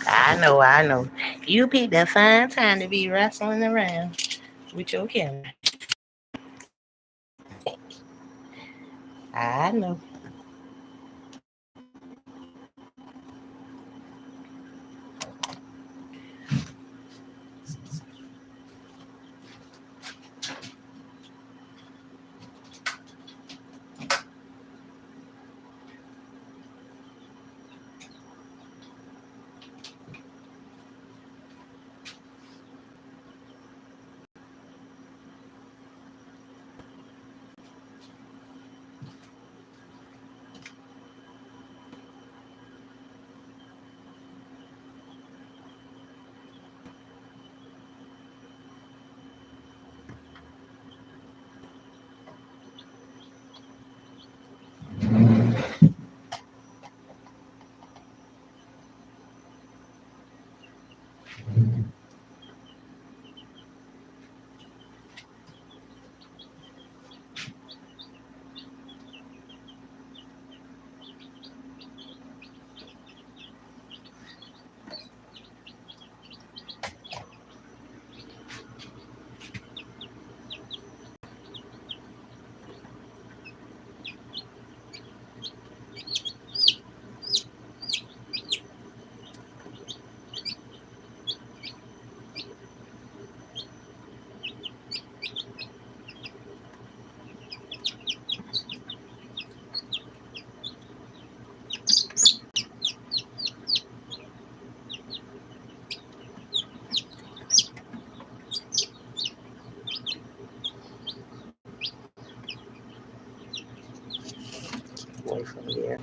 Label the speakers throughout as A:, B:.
A: I know. You picked a fine time to be wrestling around with your camera. I know. Away from there.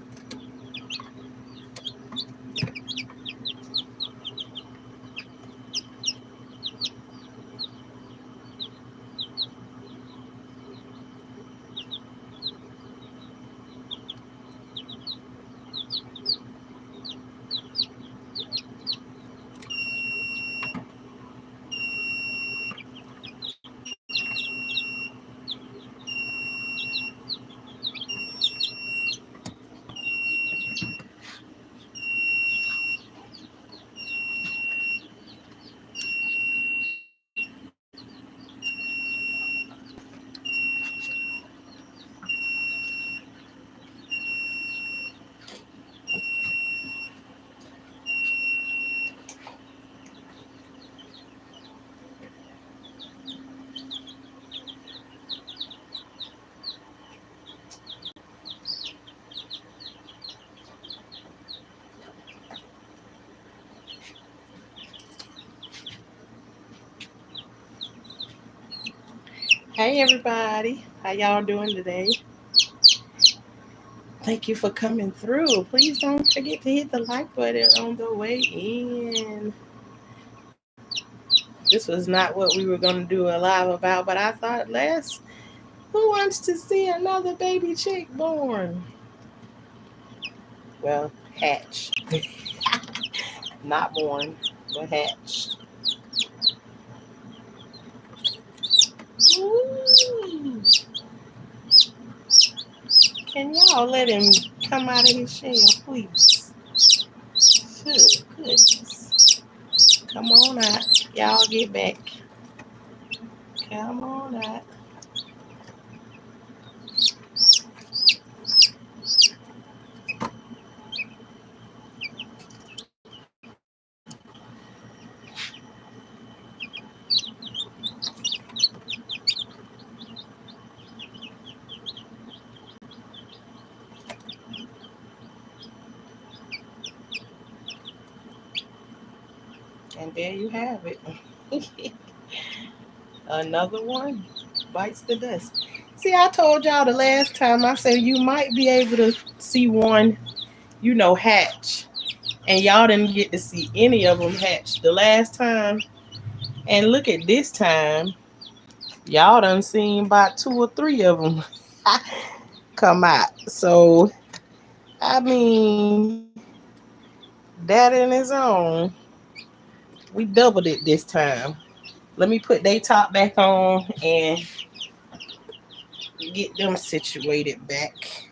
A: Hey everybody, how y'all doing today? Thank you for coming through. Please don't forget to hit the like button on the way in. This was not what we were going to do a live about, but I thought, who wants to see another baby chick born? Well, hatch. Not born, but hatched. Ooh. Can y'all let him come out of his shell, please? Good goodness. Come on out. Y'all get back. Come on out. And there you have it. Another one bites the dust. See, I told y'all the last time, I said you might be able to see one, hatch. And y'all didn't get to see any of them hatch the last time. And look at this time. Y'all done seen about 2 or 3 of them come out. So, I mean, that in its own, we doubled it this time. Let me put they top back on and get them situated back.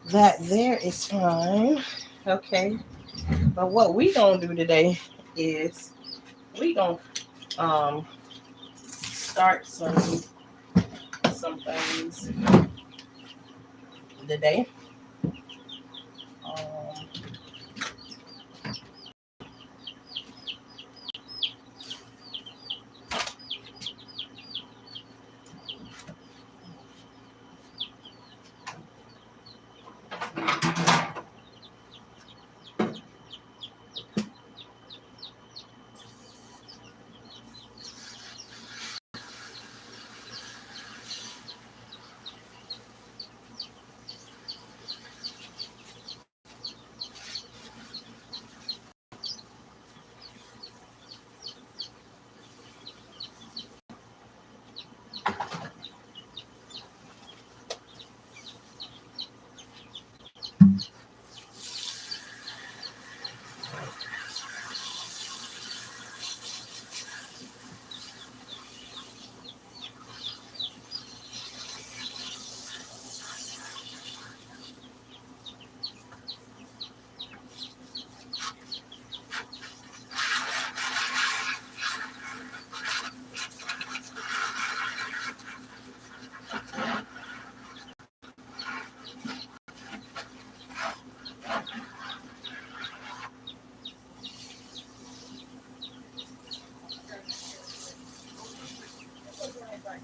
A: That there is fine. Okay. But what we gonna do today is we gonna start some things today. Um,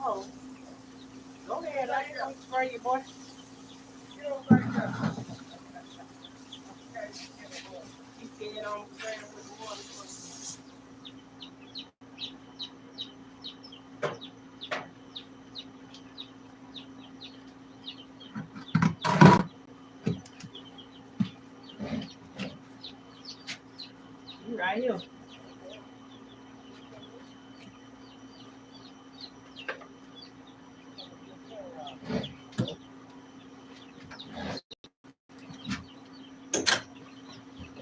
A: oh, go ahead. I ain't gonna spray you, boy. You scared on spraying with water. You right here.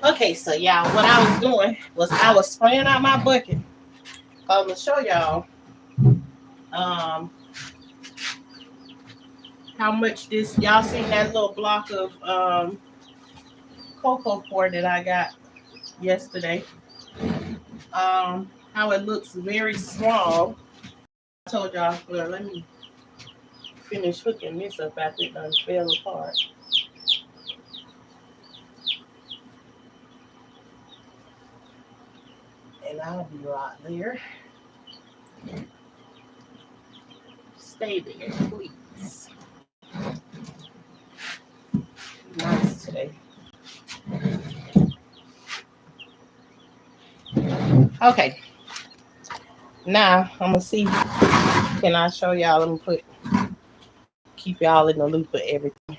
A: Okay, so y'all, what I was doing was I was spraying out my bucket. I'm gonna show y'all how much this y'all seen that little block of cocoa pour that I got yesterday. How it looks very small. I told y'all, well, let me finish hooking this up after it done fell apart. And I'll be right there. Stay there, please. Nice today. Okay. Now I'm gonna see. Can I show y'all? Let me keep y'all in the loop of everything.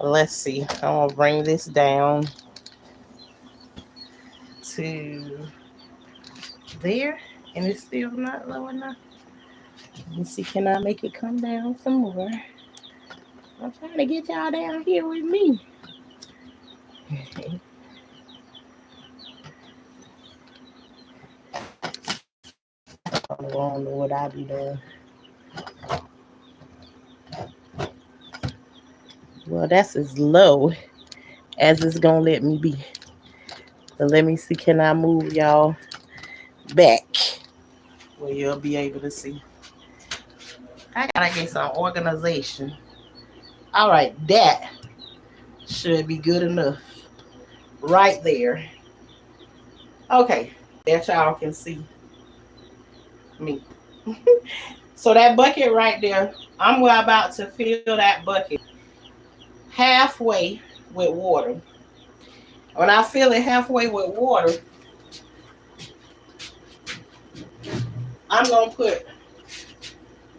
A: Let's see. I'm gonna bring this down to there, and it's still not low enough. Let me see. Can I make it come down some more? I'm trying to get y'all down here with me. I don't know what I be doing. Well, that's as low as it's gonna let me be. So let me see. Can I move y'all back where you'll be able to see? I gotta get some organization. All right, that should be good enough right there. Okay, that y'all can see me. So that bucket right there, I'm about to fill that bucket halfway with water. When I fill it halfway with water, I'm gonna put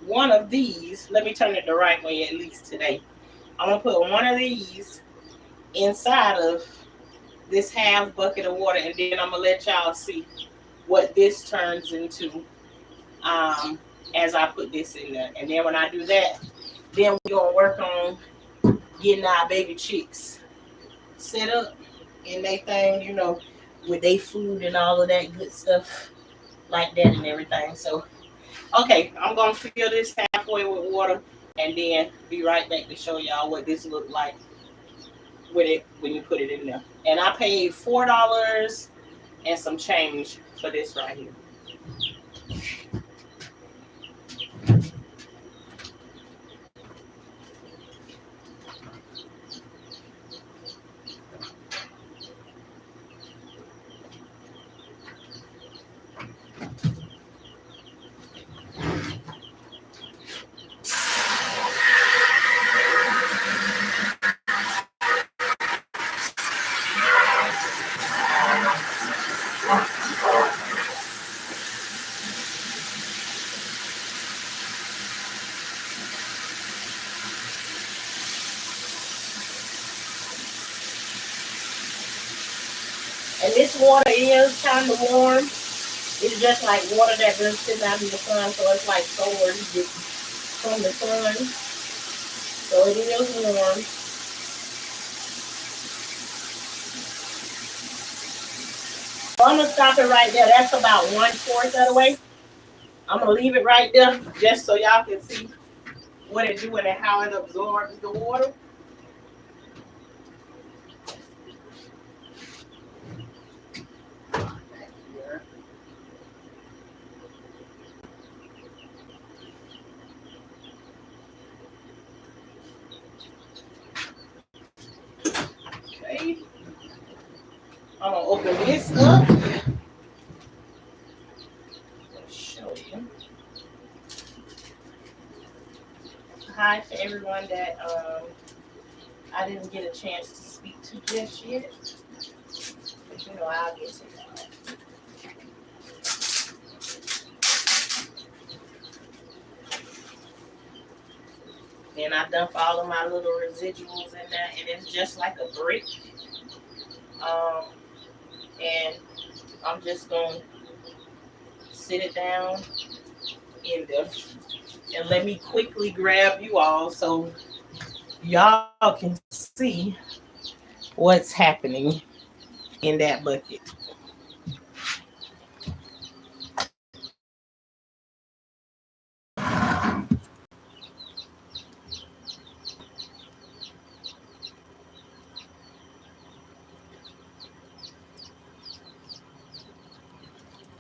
A: one of these. Let me turn it the right way at least today. I'm gonna put one of these inside of this half bucket of water, and then I'm gonna let y'all see what this turns into as I put this in there. And then when I do that, then we're gonna work on getting our baby chicks set up in their thing, with their food and all of that good stuff like that and everything. So, okay, I'm gonna fill this halfway with water and then be right back to show y'all what this look like with it when you put it in there. And I paid $4 and some change for this right here. And this water is kind of warm. It's just like water that been sitting out in the sun, so it's like solar heat from the sun. So it is warm. So I'm gonna stop it right there. That's about 1/4 of the way. I'm gonna leave it right there just so y'all can see what it's doing and how it absorbs the water. Okay. I'm gonna open this up. Let's show you. Hi to everyone that I didn't get a chance to speak to just yet. But you know I'll get to that. And I dump all of my little residuals in there, and it's just like a brick. And I'm just gonna sit it down in there. And let me quickly grab you all so y'all can see what's happening in that bucket.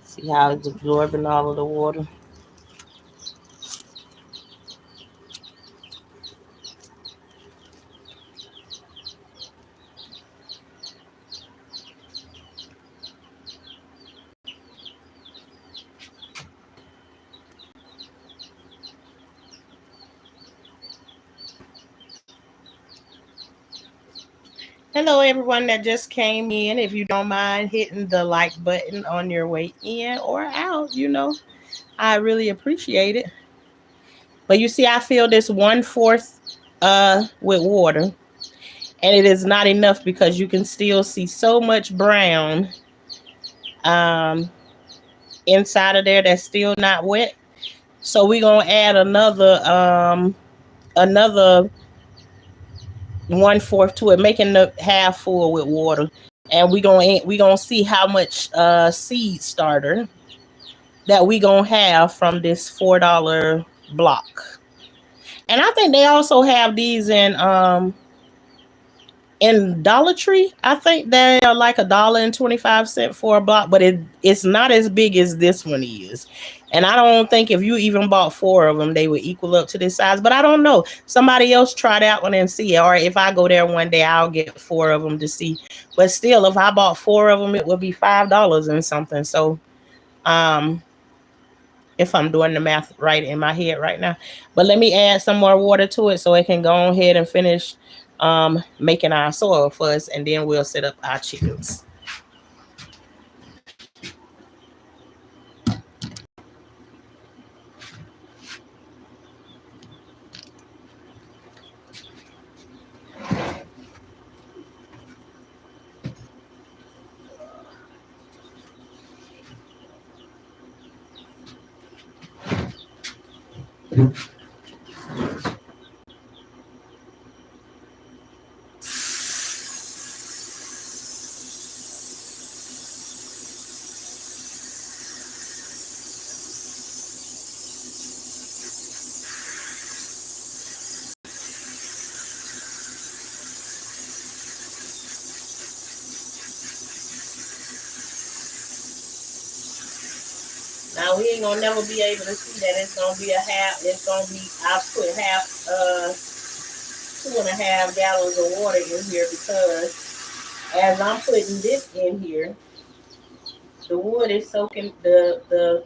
A: See how it's absorbing all of the water? Hello, everyone that just came in. If you don't mind hitting the like button on your way in or out, I really appreciate it. But you see, I fill this 1/4 with water, and it is not enough because you can still see so much brown inside of there that's still not wet. So we're gonna add another 1/4 to it, making the half full with water. And we gonna see how much seed starter that we gonna have from this $4 block. And I think they also have these in Dollar Tree. I think they are like $1.25 for a block, but it's not as big as this one is. And I don't think if you even bought 4 of them, they would equal up to this size. But I don't know. Somebody else try that one and see. Or if I go there one day, I'll get 4 of them to see. But still, if I bought 4 of them, it would be $5 and something. So, if I'm doing the math right in my head right now. But let me add some more water to it so it can go ahead and finish making our soil for us, and then we'll set up our chickens. Now we ain't gonna never be able to see that. It's gonna be a half. It's gonna be. I put half, 2.5 gallons of water in here because as I'm putting this in here, the wood is soaking the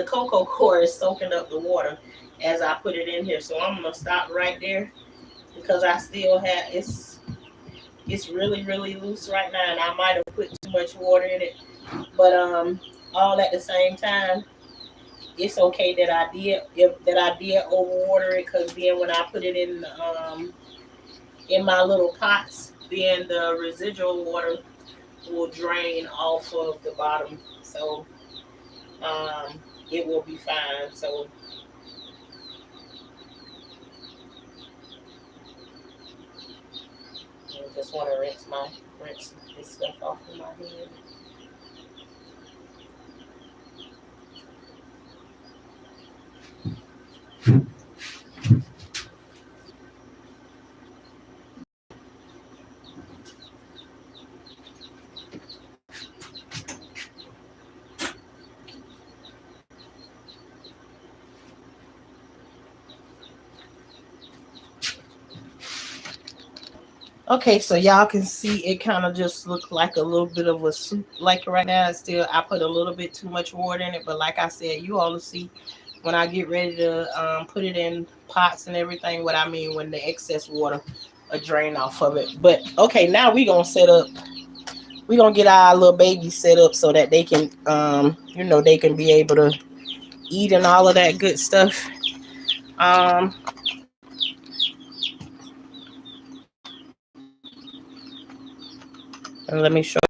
A: cocoa core is soaking up the water as I put it in here. So I'm gonna stop right there because I still have it's really really loose right now, and I might have put too much water in it. But all at the same time, it's okay that I did overwater it, because then when I put it in my little pots, then the residual water will drain off of the bottom. So it will be fine. So I just want to rinse this stuff off of my hand. Okay, so y'all can see it kind of just look like a little bit of a soup. Like right now, it's still, I put a little bit too much water in it, but like I said, you all will see when I get ready to put it in pots and everything, what I mean when the excess water will drain off of it. But okay, now we gonna get our little babies set up so that they can they can be able to eat and all of that good stuff. Um, and let me show you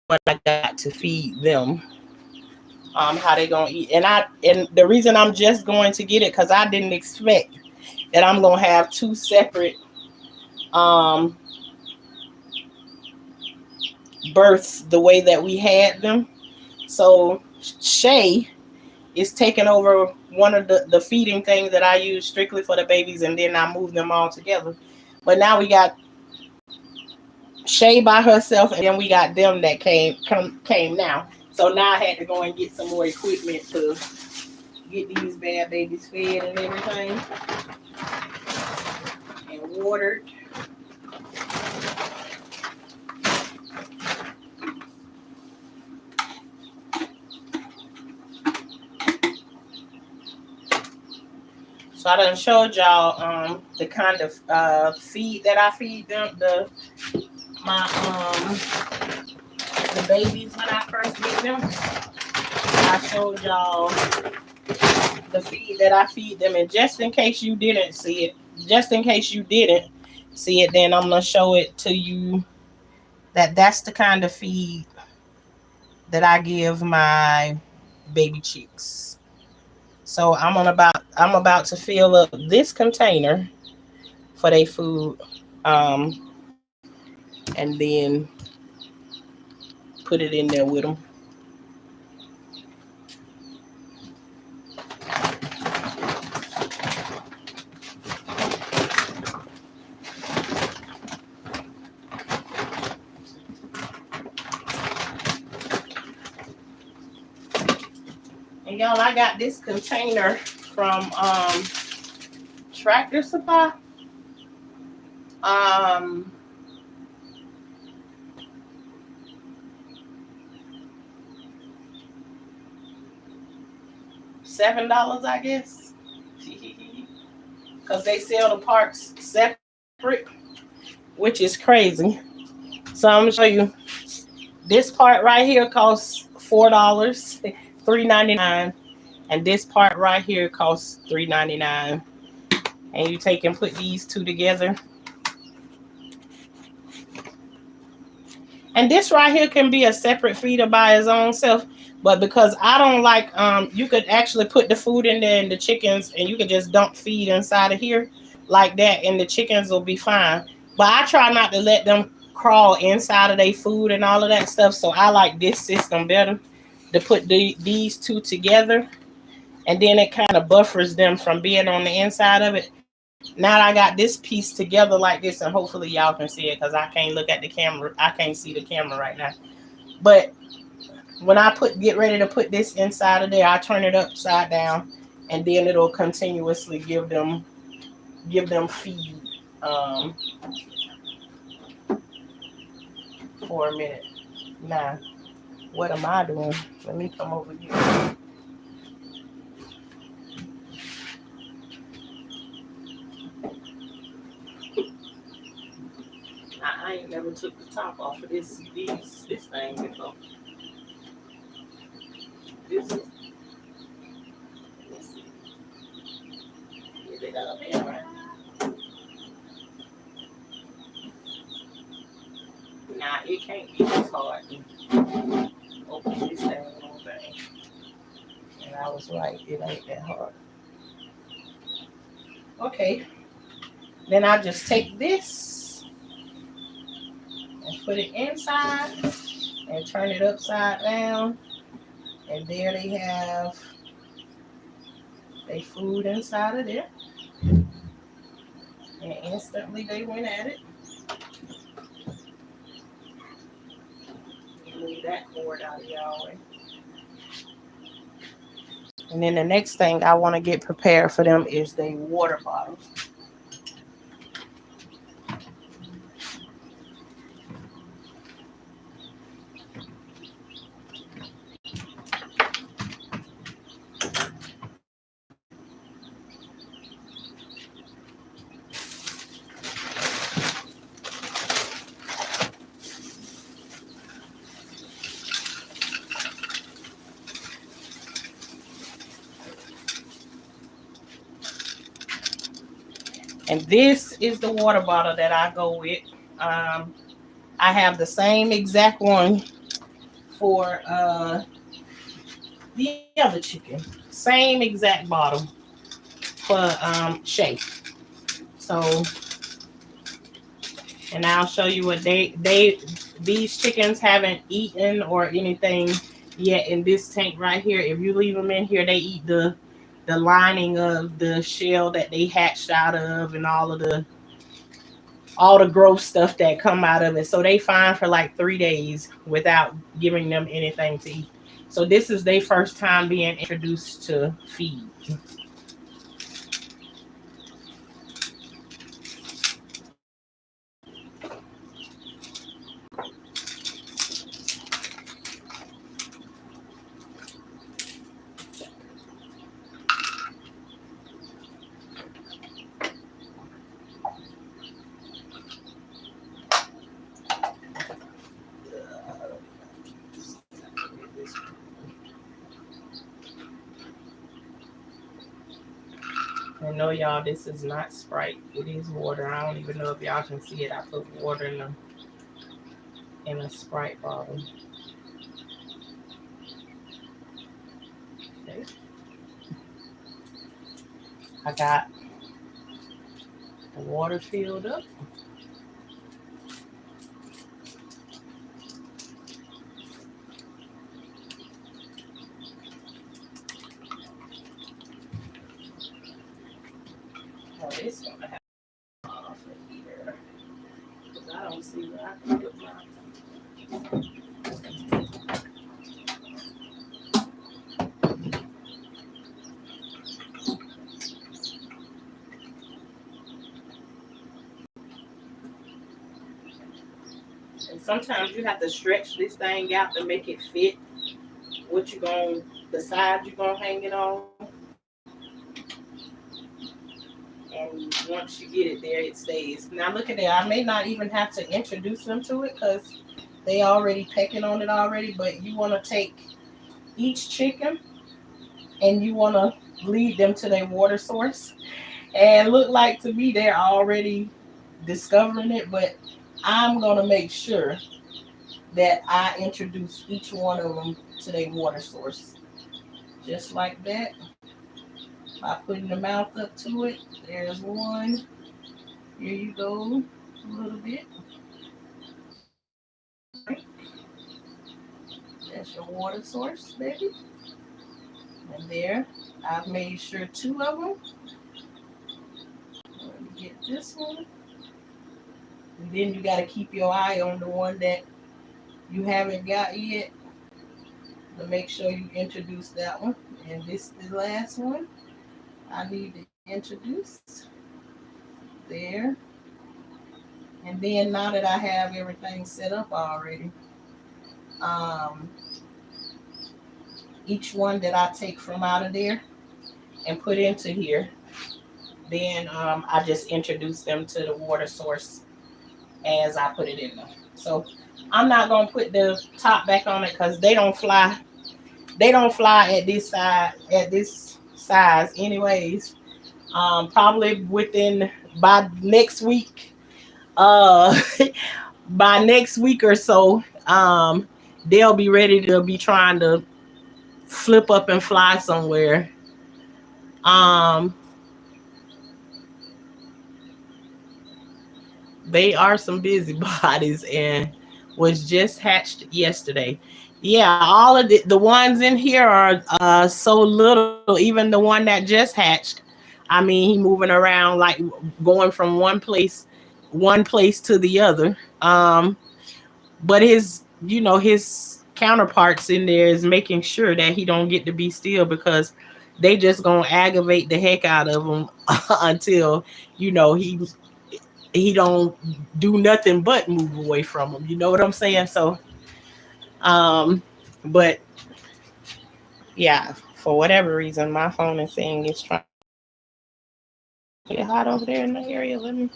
A: what I got to feed them. How they gonna eat. And the reason I'm just going to get it, because I didn't expect that I'm gonna have two separate um births the way that we had them. So Shay is taking over one of the feeding things that I use strictly for the babies, and then I move them all together. But now we got Shay by herself, and then we got them that came now. So now I had to go and get some more equipment to get these bad babies fed and everything, and watered. So I done showed y'all the kind of feed that I feed them, the babies when I first get them. I showed y'all the feed that I feed them, and just in case you didn't see it, then I'm gonna show it to you that's the kind of feed that I give my baby chicks. So I'm about to fill up this container for their food, and then put it in there with them. And y'all, I got this container from Tractor Supply. $7, I guess, because they sell the parts separate, which is crazy. So I'm gonna show you. This part right here costs $4, $3.99, and this part right here costs $3.99. And you take and put these two together. And this right here can be a separate feeder by its own self. But because I don't like, you could actually put the food in there and the chickens, and you could just dump feed inside of here like that, and the chickens will be fine. But I try not to let them crawl inside of their food and all of that stuff. So I like this system better, to put these two together, and then it kind of buffers them from being on the inside of it. Now I got this piece together like this, and hopefully y'all can see it, because I can't look at the camera. I can't see the camera right now. But when I get ready to put this inside of there, I turn it upside down, and then it'll continuously give them feed um, for a minute. Now, what am I doing? Let me come over here. I ain't never took the top off of this thing before. This is, let's see, is it up here? Right? Nah, it can't be this hard to open this thing. And I was right, it ain't that hard. Okay, then I just take this and put it inside and turn it upside down. And there they have their food inside of there. And instantly they went at it. Move that cord out of y'all way. And then the next thing I want to get prepared for them is the water bottle. And this is the water bottle that I go with. I have the same exact one for the other chicken. Same exact bottle for Shay. So, and I'll show you what these chickens haven't eaten or anything yet in this tank right here. If you leave them in here, they eat the lining of the shell that they hatched out of and all the gross stuff that come out of it. So they fine for like 3 days without giving them anything to eat. So this is their first time being introduced to feed. And no, y'all, this is not Sprite. It is water. I don't even know if y'all can see it. I put water in a Sprite bottle. Okay. I got the water filled up. Oh, this gonna have off of here. Because I don't see where I can put my. And sometimes you have to stretch this thing out to make it fit what the side you're gonna hang it on. And once you get it there, it stays. Now look at that. I may not even have to introduce them to it because they already pecking on it already. But you want to take each chicken and you want to lead them to their water source. And look like to me they're already discovering it, but I'm gonna make sure that I introduce each one of them to their water source. Just like that. By putting the mouth up to it. There's one. Here you go. A little bit. That's your water source, baby. And there, I've made sure 2 of them. Let me get this one. And then you got to keep your eye on the one that you haven't got yet, to make sure you introduce that one. And this is the last one I need to introduce. There. And then now that I have everything set up already, um, each one that I take from out of there and put into here, then I just introduce them to the water source as I put it in them. So I'm not gonna put the top back on it because they don't fly. They don't fly at this size anyways. Probably within by next week. Uh, by next week or so, they'll be ready to be trying to flip up and fly somewhere. Um, they are some busybodies and was just hatched yesterday. Yeah, all of the ones in here are so little. Even the one that just hatched, I mean, he moving around like going from one place to the other. But his, his counterparts in there is making sure that he don't get to be still because they just gonna aggravate the heck out of him until you know he don't do nothing but move away from him. You know what I'm saying? So, um, but yeah, for whatever reason, my phone is saying it's trying to get hot over there in the area. Let me.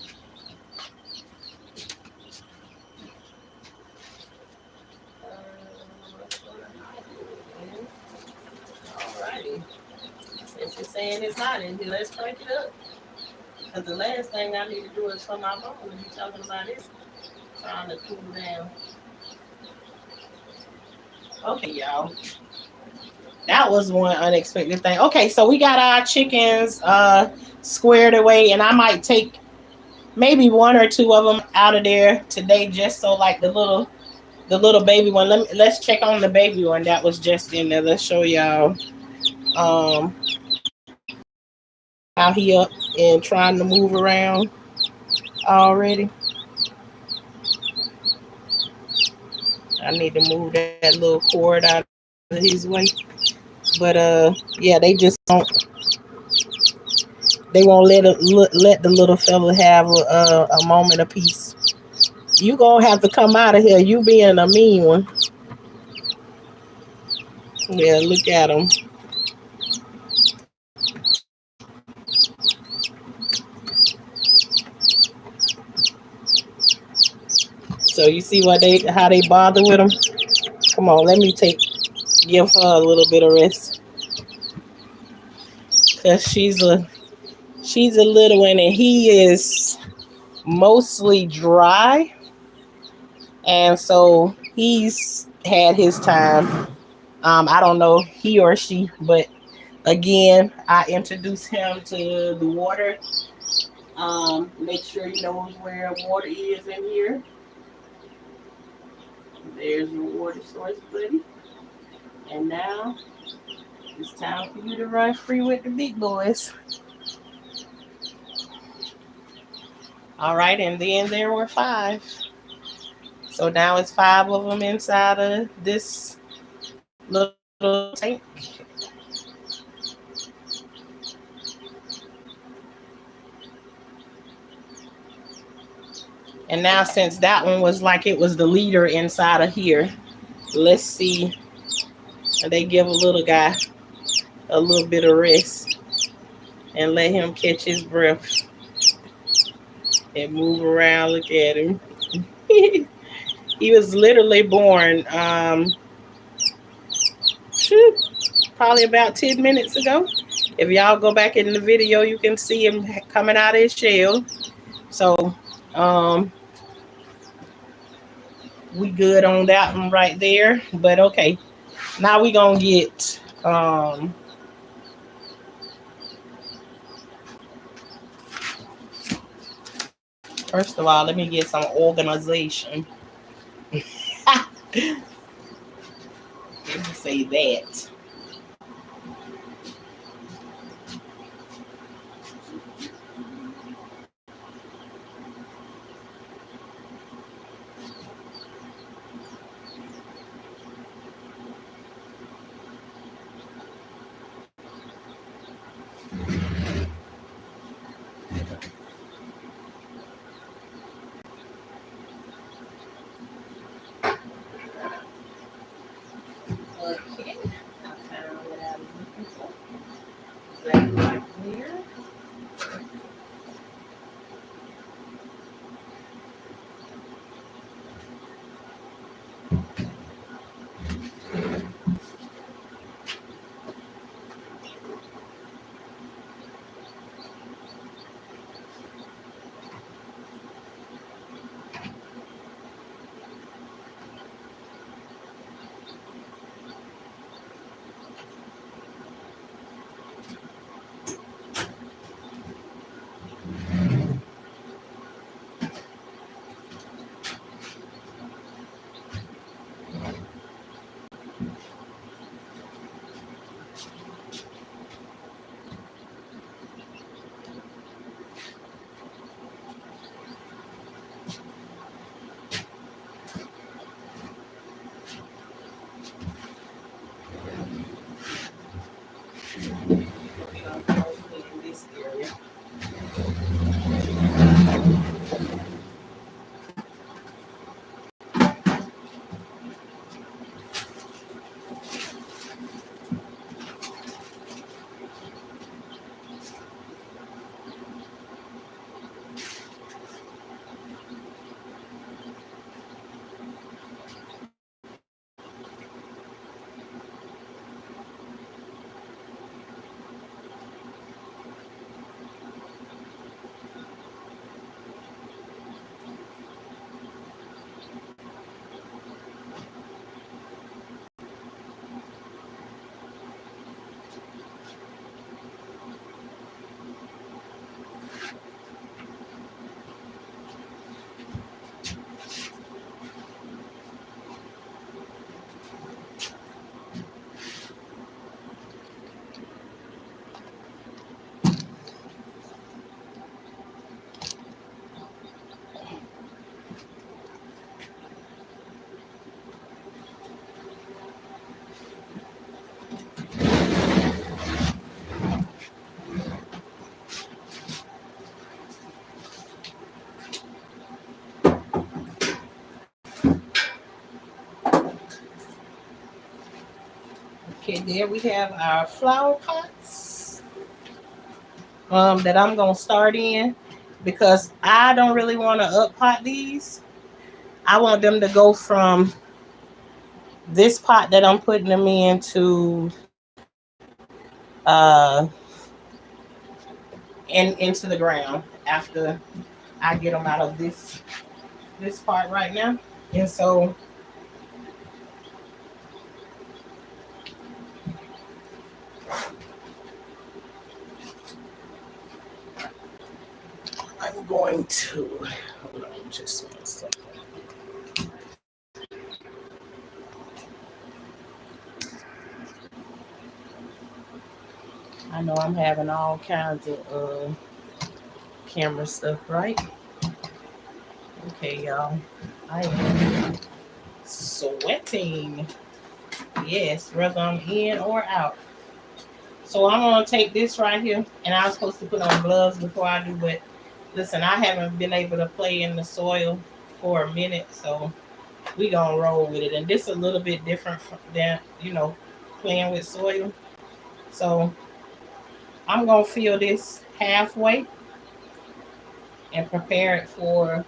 A: Alrighty. Since it's saying it's hot in here, let's crank it up. Because the last thing I need to do is for my phone and be talking about this, trying to cool down. Okay, y'all. That was one unexpected thing. Okay, so we got our chickens squared away, and I might take maybe one or two of them out of there today, just so like the little baby one. Let's check on the baby one that was just in there. Let's show y'all um how he up and trying to move around already. I need to move that little cord out of his way. But yeah, they just don't. They won't let the little fella have a moment of peace. You gonna have to come out of here. You being a mean one. Yeah, look at him. So you see what how they bother with him. Come on, let me give her a little bit of rest, cause she's a little one and he is mostly dry, and so he's had his time. I don't know he or she, but again, I introduce him to the water. Make sure he knows where water is in here. There's your water source, buddy. And now it's time for you to run free with the big boys. All right, and then there were five. So now it's five of them inside of this little tank. And now, since that one was like it was the leader inside of here, let's see. They give a little guy a little bit of rest and let him catch his breath and move around. Look at him. He was literally born shoot, probably about 10 minutes ago. If y'all go back in the video, you can see him coming out of his shell. So um, we good on that one right there. But okay, now we gonna get first of all, let me get some organization. Let me say that. that right there. We're gonna go in this area. Okay, there we have our flower pots that I'm gonna start in because I don't really want to up pot these. I want them to go from this pot that I'm putting them in to uh into the ground after I get them out of this part right now. And so I'm going to hold on just one second. I know I'm having all kinds of camera stuff, right? Okay, y'all. I am sweating. Yes, whether I'm in or out. So I'm gonna take this right here, and I was supposed to put on gloves before I do, but listen, I haven't been able to play in the soil for a minute, so we gonna roll with it. And this is a little bit different than playing with soil. So I'm gonna fill this halfway and prepare it for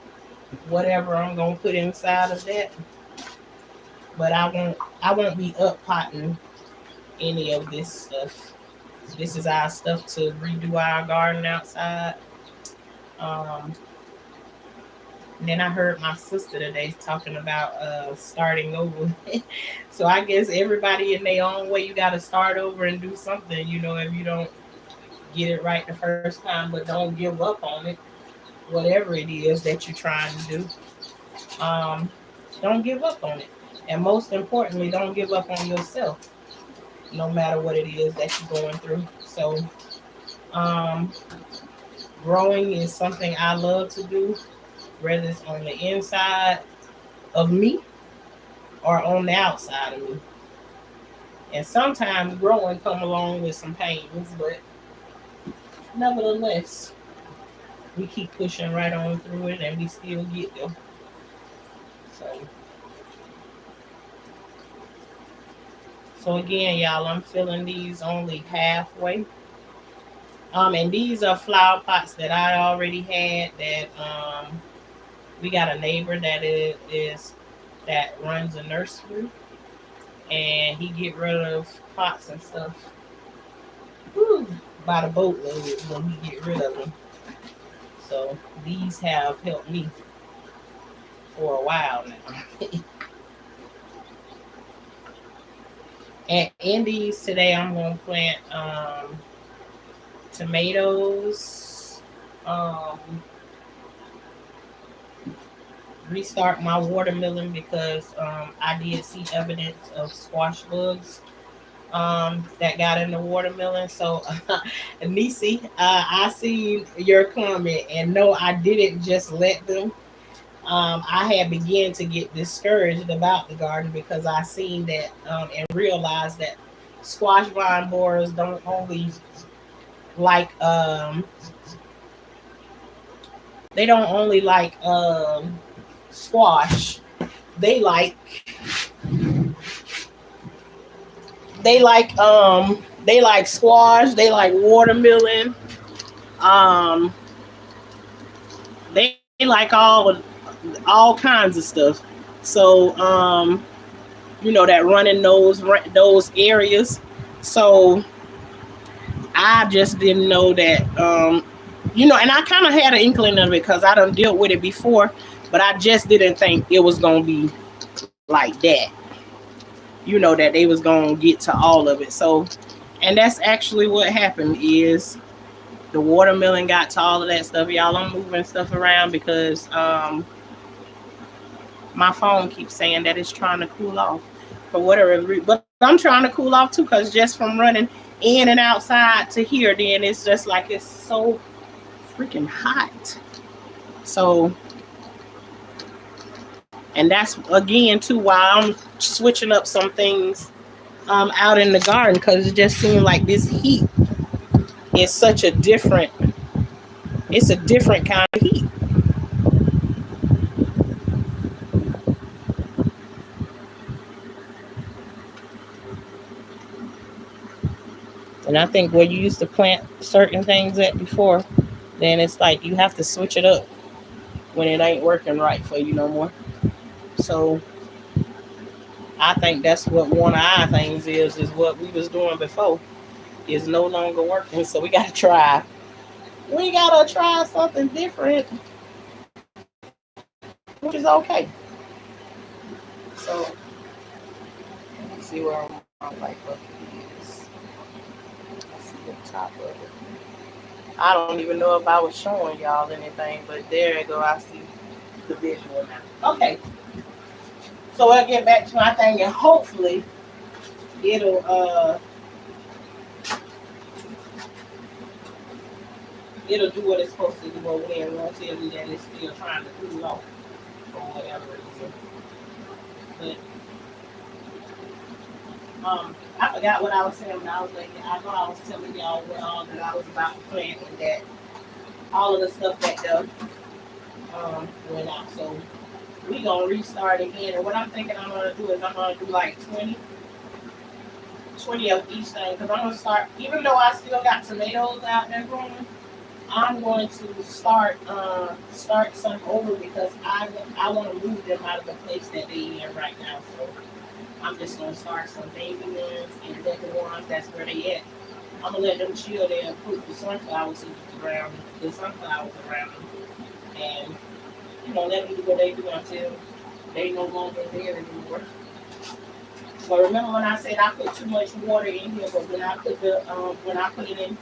A: whatever I'm gonna put inside of that. But I won't be up potting any of this stuff. This is our stuff to redo our garden outside. Um, and then I heard my sister today talking about starting over. So I guess everybody in their own way, you got to start over and do something. If you don't get it right the first time, but don't give up on it. Whatever it is that you're trying to do, um, don't give up on it. And most importantly, don't give up on yourself, no matter what it is that you're going through. So, um, growing is something I love to do, whether it's on the inside of me or on the outside of me. And sometimes growing come along with some pains, but nevertheless, we keep pushing right on through it, and we still get there. So, so again, y'all, I'm filling these only halfway. And these are flower pots that I already had. That we got a neighbor that is that runs a nursery, and he get rid of pots and stuff. Whew, by the boatload when he get rid of them. So these have helped me for a while now. And in these today, I'm gonna plant tomatoes. Um, Restart my watermelon because I did see evidence of squash bugs that got in the watermelon. So, Nisi, I see your comment, and no, I didn't just let them. I had began to get discouraged about the garden because I seen that and realized that squash vine borers don't only like they don't only like squash. They like they like squash. They like watermelon. Um, they like all kinds of stuff. So that running those areas. So I just didn't know that and I kind of had an inkling of it because I done dealt with it before, but I just didn't think it was gonna be like that. That they was gonna get to all of it. So, and that's actually what happened is the watermelon got to all of that stuff. Y'all, I'm moving stuff around because my phone keeps saying that it's trying to cool off for whatever reason. But I'm trying to cool off too because just from running in and outside to here, then it's just like it's so freaking hot. So, and that's again too why I'm switching up some things out in the garden because it just seemed like this heat is such a different. It's a different kind of heat. And I think where you used to plant certain things at before, then it's like you have to switch it up when it ain't working right for you no more. So I think that's what one of our things is what we was doing before is no longer working. So we gotta try. We gotta try something different, which is okay. So let me see where my light bucket is. I see the top of it. I don't even know if I was showing y'all anything, but there you go. I see the visual now. Okay, so I'll get back to my thing, and hopefully it'll it'll do what it's supposed to do over there. It won't tell me that it's still trying to cool off for whatever reason. But I forgot what I was saying when I was like, I know I was telling y'all that I was about to plant and that all of the stuff that went out. So we gonna restart again. And what I'm thinking I'm gonna do is I'm gonna do like 20 of each thing because I'm gonna start. Even though I still got tomatoes out there growing, I'm going to start some over because I want to move them out of the place that they in right now. So I'm just gonna start some baby ones and then the ones that's where they at. I'm gonna let them chill there and put the sunflower seeds around the sunflowers around them, and let them do what they do until they no longer there anymore. But remember when I said I put too much water in here, but when I put it in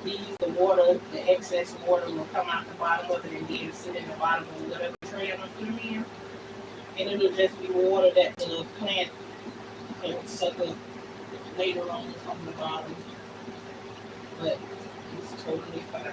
A: these, the water, the excess water will come out the bottom of it and then sit in the bottom of whatever tray I'm gonna put them in, and it'll just be water that the plant can suck up later on from the bottom. But it's totally fine.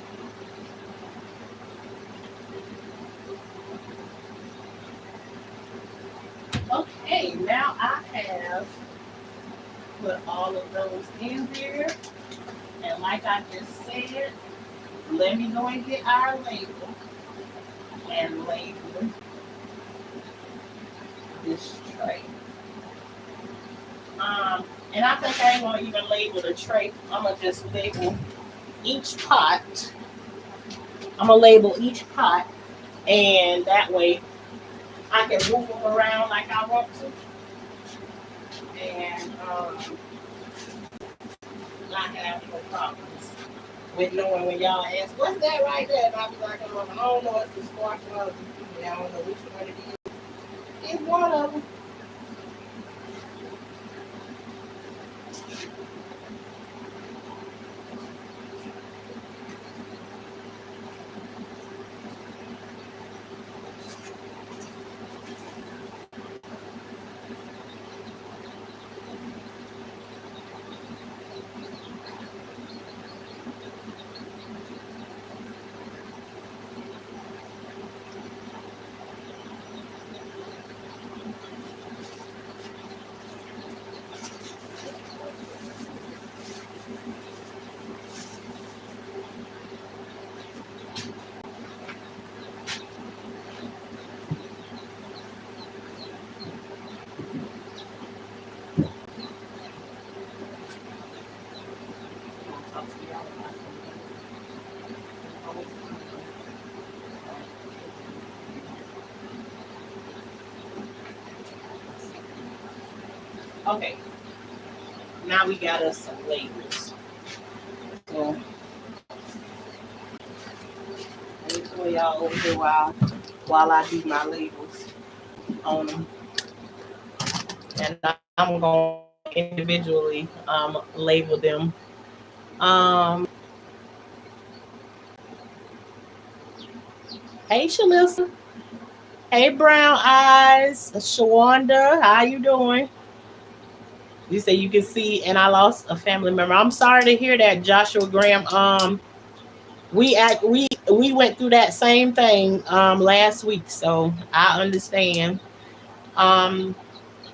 A: have put all of those in there. And like I just said, let me go and get our label and label this tray. And I think I ain't gonna even label the tray. I'm gonna just label each pot. I'm gonna label each pot, and that way I can move them around like I want to, and not have no problems with knowing when y'all ask, "What's that right there?" And I'll be like, "Oh, I don't know. It's a squash or zucchini. I don't know which one it is. It's one of them." Okay, now we got us some labels. So let me pull y'all over here while I do my labels on them, and I'm going to individually label them. Hey, Shalissa. Hey, Brown Eyes. Shawanda, how you doing? You say you can see, and I lost a family member. I'm sorry to hear that, Joshua Graham. We went through that same thing last week, so I understand. Um,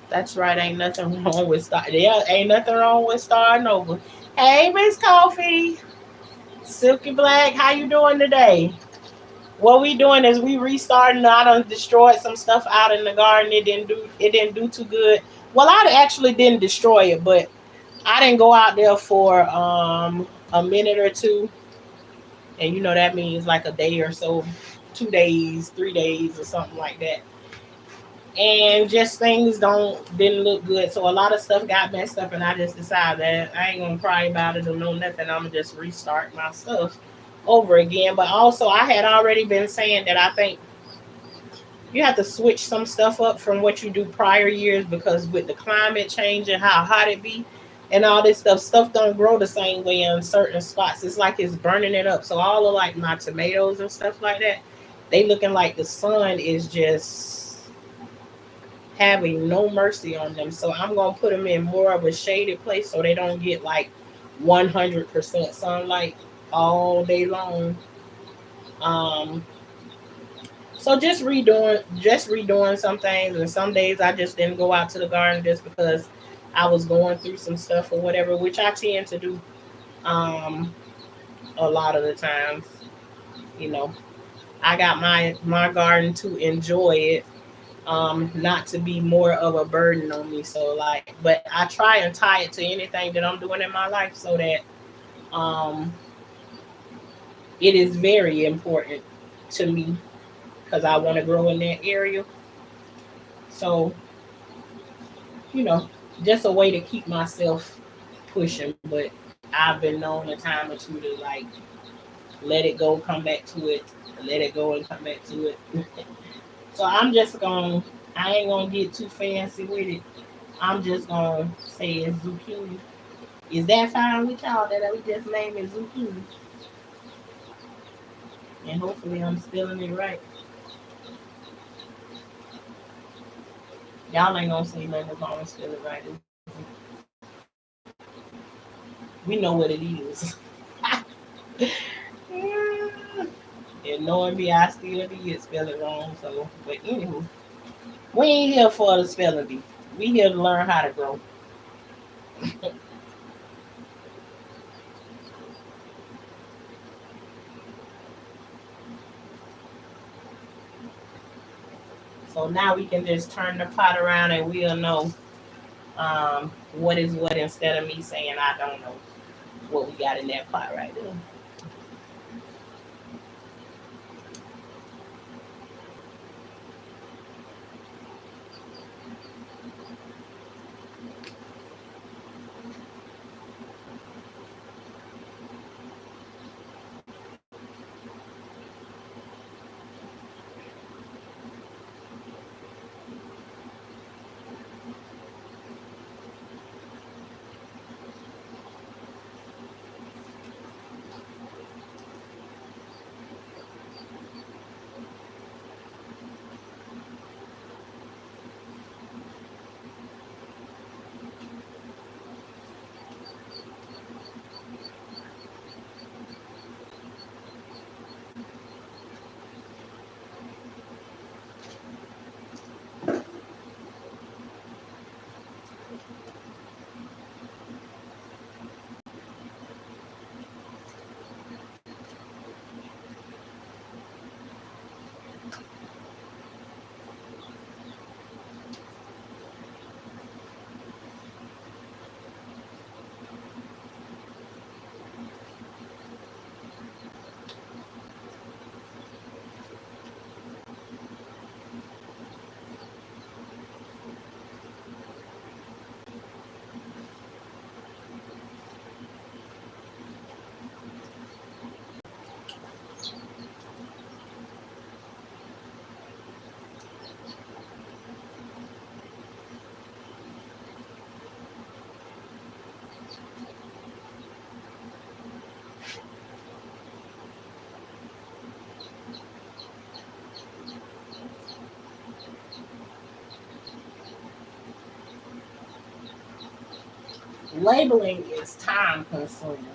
A: that's right. Ain't nothing wrong with start. Yeah, ain't nothing wrong with starting over. Hey, Miss Coffee, Silky Black, how you doing today? What we doing is we restarting. I done destroyed some stuff out in the garden. It didn't do too good. Well, I actually didn't destroy it, but I didn't go out there for a minute or two, and that means like a day or so, 2 days, 3 days, or something like that. And just things didn't look good, so a lot of stuff got messed up, and I just decided that I ain't gonna cry about it or no nothing. I'm gonna just restart my stuff over again. But also, I had already been saying that I think you have to switch some stuff up from what you do prior years, because with the climate changing, how hot it be, and all this stuff don't grow the same way in certain spots. It's like it's burning it up. So all of like my tomatoes and stuff like that, they looking like the sun is just having no mercy on them. So I'm gonna put them in more of a shaded place so they don't get like 100% sunlight all day long. Um, So just redoing some things, and some days I just didn't go out to the garden just because I was going through some stuff or whatever, which I tend to do um a lot of the times. You know, I got my garden to enjoy it, not to be more of a burden on me. So like, but I try and tie it to anything that I'm doing in my life so that um it is very important to me because I want to grow in that area. So you know, just a way to keep myself pushing. But I've been known a time or two to like let it go, come back to it, let it go and come back to it. So I ain't gonna get too fancy with it. I'm just gonna say it's zucchini. Is that fine with y'all that we just name it zucchini? And hopefully I'm spelling it right. Y'all ain't gonna say nothing if I don't spell it right. We know what it is. And knowing me, I still did spell it wrong. So, but anywho, we ain't here for the spelling bee. We here to learn how to grow. So now we can just turn the pot around and we'll know what is what instead of me saying I don't know what we got in that pot right there. Labeling is time consuming.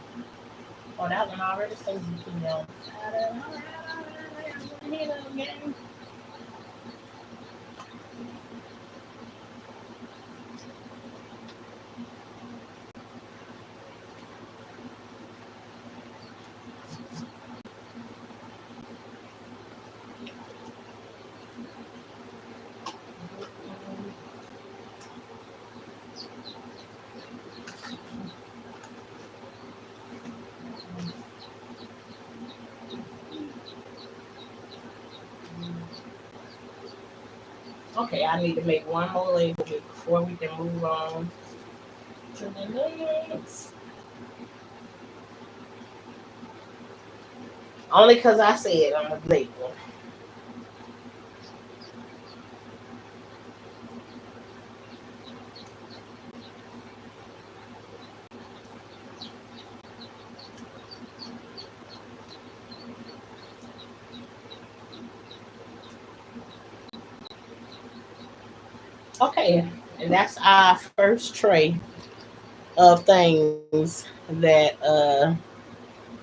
A: Oh, that one already says you can know. Okay, I need to make one more label before we can move on to the next. Only because I said I'm a label. Okay, and that's our first tray of things that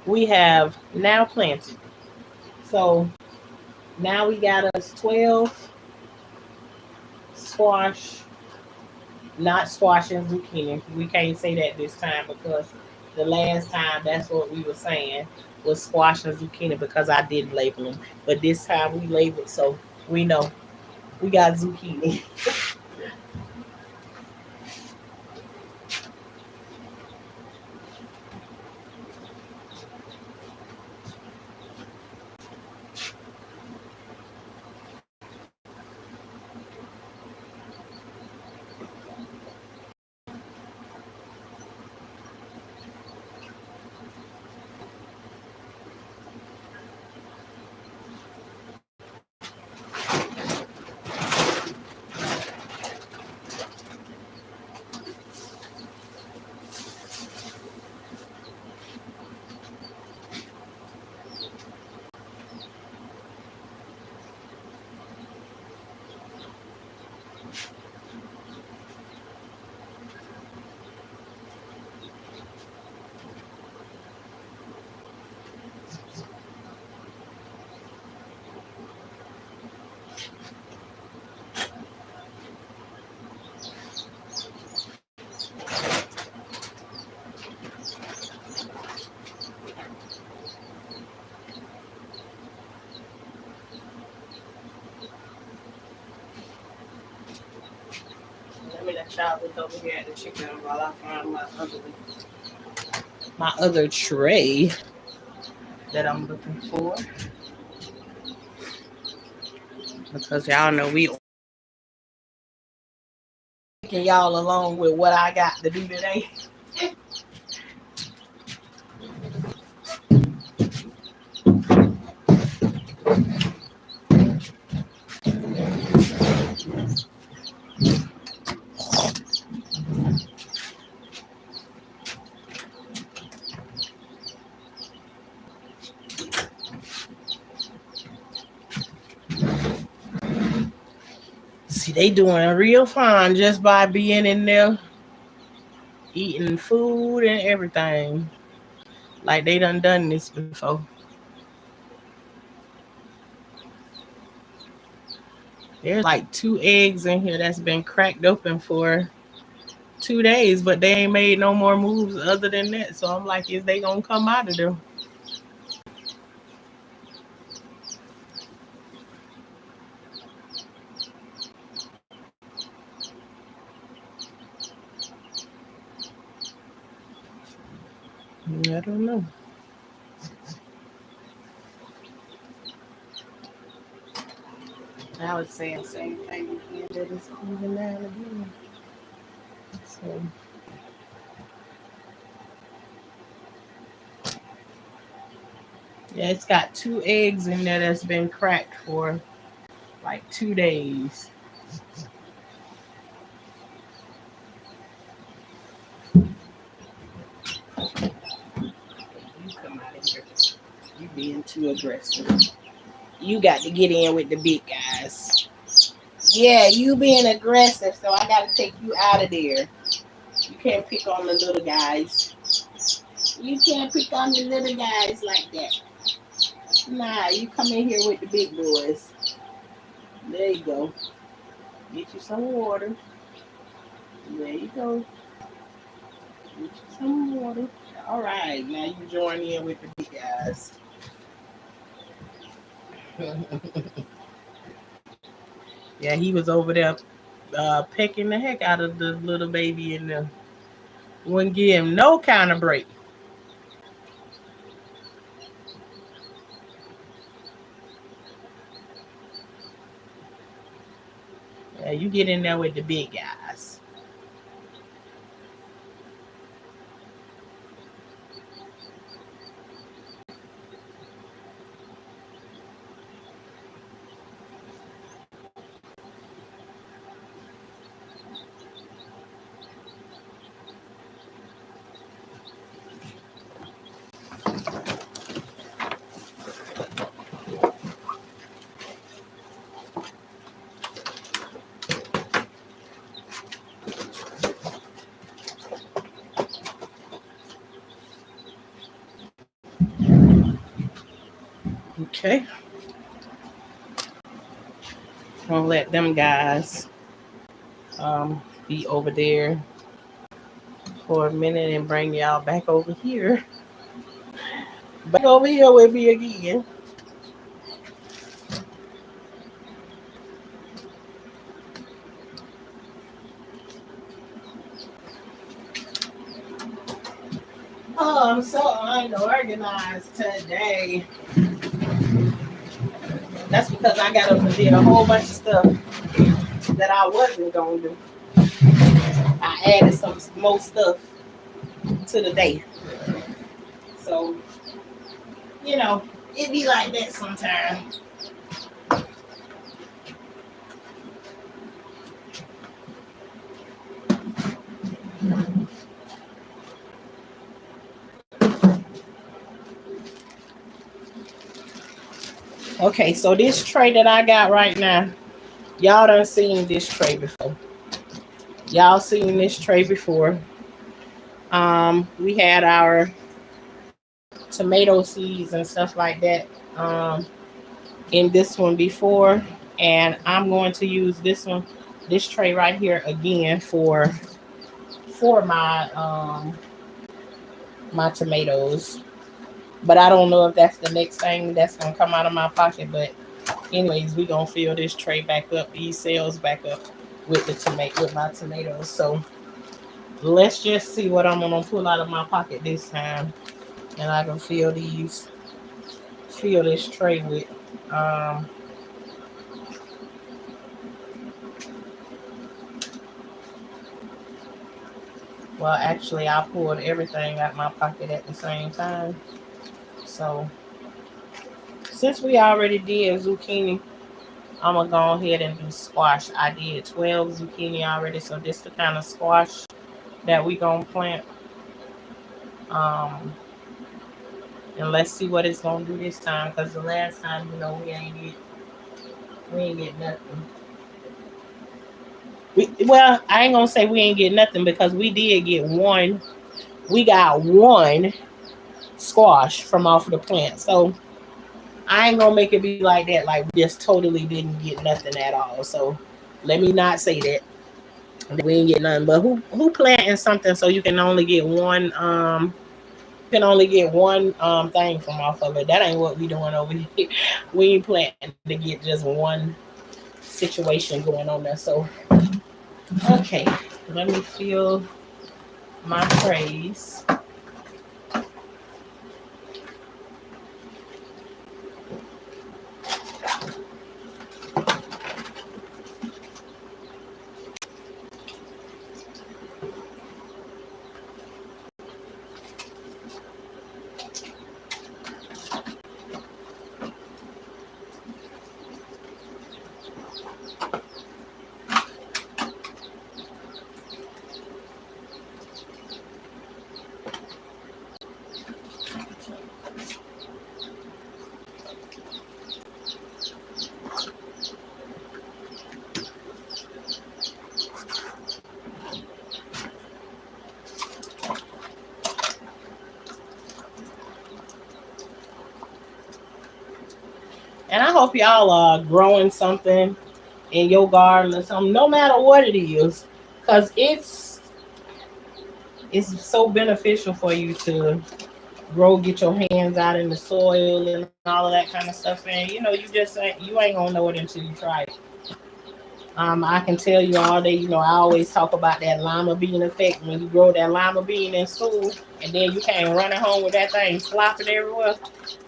A: we have now planted. So now we got us 12 squash, not squash and zucchini. We can't say that this time because the last time that's what we were saying was squash and zucchini because I didn't label them. But this time we labeled so we know we got zucchini. y'all look over here at the chicken while I find my other tray that I'm looking for. Because y'all know we taking y'all along with what I got to do today. See, they doing real fine just by being in there eating food and everything. Like they done this before. There's like 2 eggs in here that's been cracked open for 2 days, but they ain't made no more moves other than that. So I'm like, is they gonna come out of there? I don't know. I was saying the same thing again, that it's even now again. So yeah, it's got 2 eggs in there that's been cracked for like 2 days. You come out of here. You being too aggressive. You got to get in with the big guys. Yeah, you being aggressive, so I gotta take you out of there. You can't pick on the little guys. You can't pick on the little guys like that. Nah, you come in here with the big boys. There you go. Get you some water. There you go. Get you some water. All right, now you join in with the big guys. Yeah, he was over there pecking the heck out of the little baby in there. Wouldn't give him no kind of break. Yeah, you get in there with the big guys. Okay. Gonna let them guys be over there for a minute and bring y'all back over here. Back over here with me again. Oh, I'm so unorganized today. That's because I got up and did a whole bunch of stuff that I wasn't gonna do. I added some more stuff to the day. So, it be like that sometimes. Okay, so this tray that I got right now, y'all done seen this tray before. Y'all seen this tray before. We had our tomato seeds and stuff like that in this one before, and I'm going to use this tray right here again for my tomatoes. But I don't know if that's the next thing that's gonna come out of my pocket. But anyways, we gonna fill this tray back up, these cells back up. with my tomatoes. So let's just see what I'm gonna pull out of my pocket this time, and I can fill this tray with. Um, well, actually, I pulled everything out my pocket at the same time. So since we already did zucchini, I'm gonna go ahead and do squash. I did 12 zucchini already, so this the kind of squash that we gonna plant. Um, and let's see what it's gonna do this time. Cause the last time, we ain't get nothing. Well, I ain't gonna say we ain't get nothing because we did get one. We got one squash from off of the plant. So I ain't gonna make it be like that. Like we just totally didn't get nothing at all. So let me not say that we ain't get nothing. But who planting something so you can only get one thing from off of it. That ain't what we doing over here. We ain't planting to get just one situation going on there. So okay, let me fill my trays. And I hope y'all are growing something in your garden or something, no matter what it is, because it's so beneficial for you to grow, get your hands out in the soil and all of that kind of stuff. And you ain't gonna know it until you try it. I can tell you all day. I always talk about that lima bean effect when you grow that lima bean in school, and then you came running home with that thing flopping everywhere,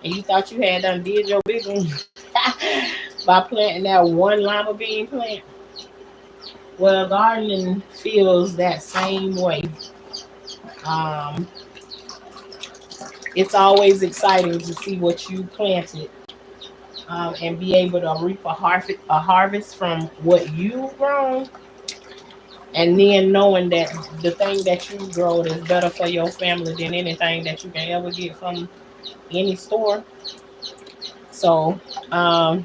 A: and you thought you had done did your big one by planting that one lima bean plant. Well, gardening feels that same way. Um, it's always exciting to see what you planted, and be able to reap a harvest from what you've grown, and then knowing that the thing that you grow is better for your family than anything that you can ever get from any store. So um,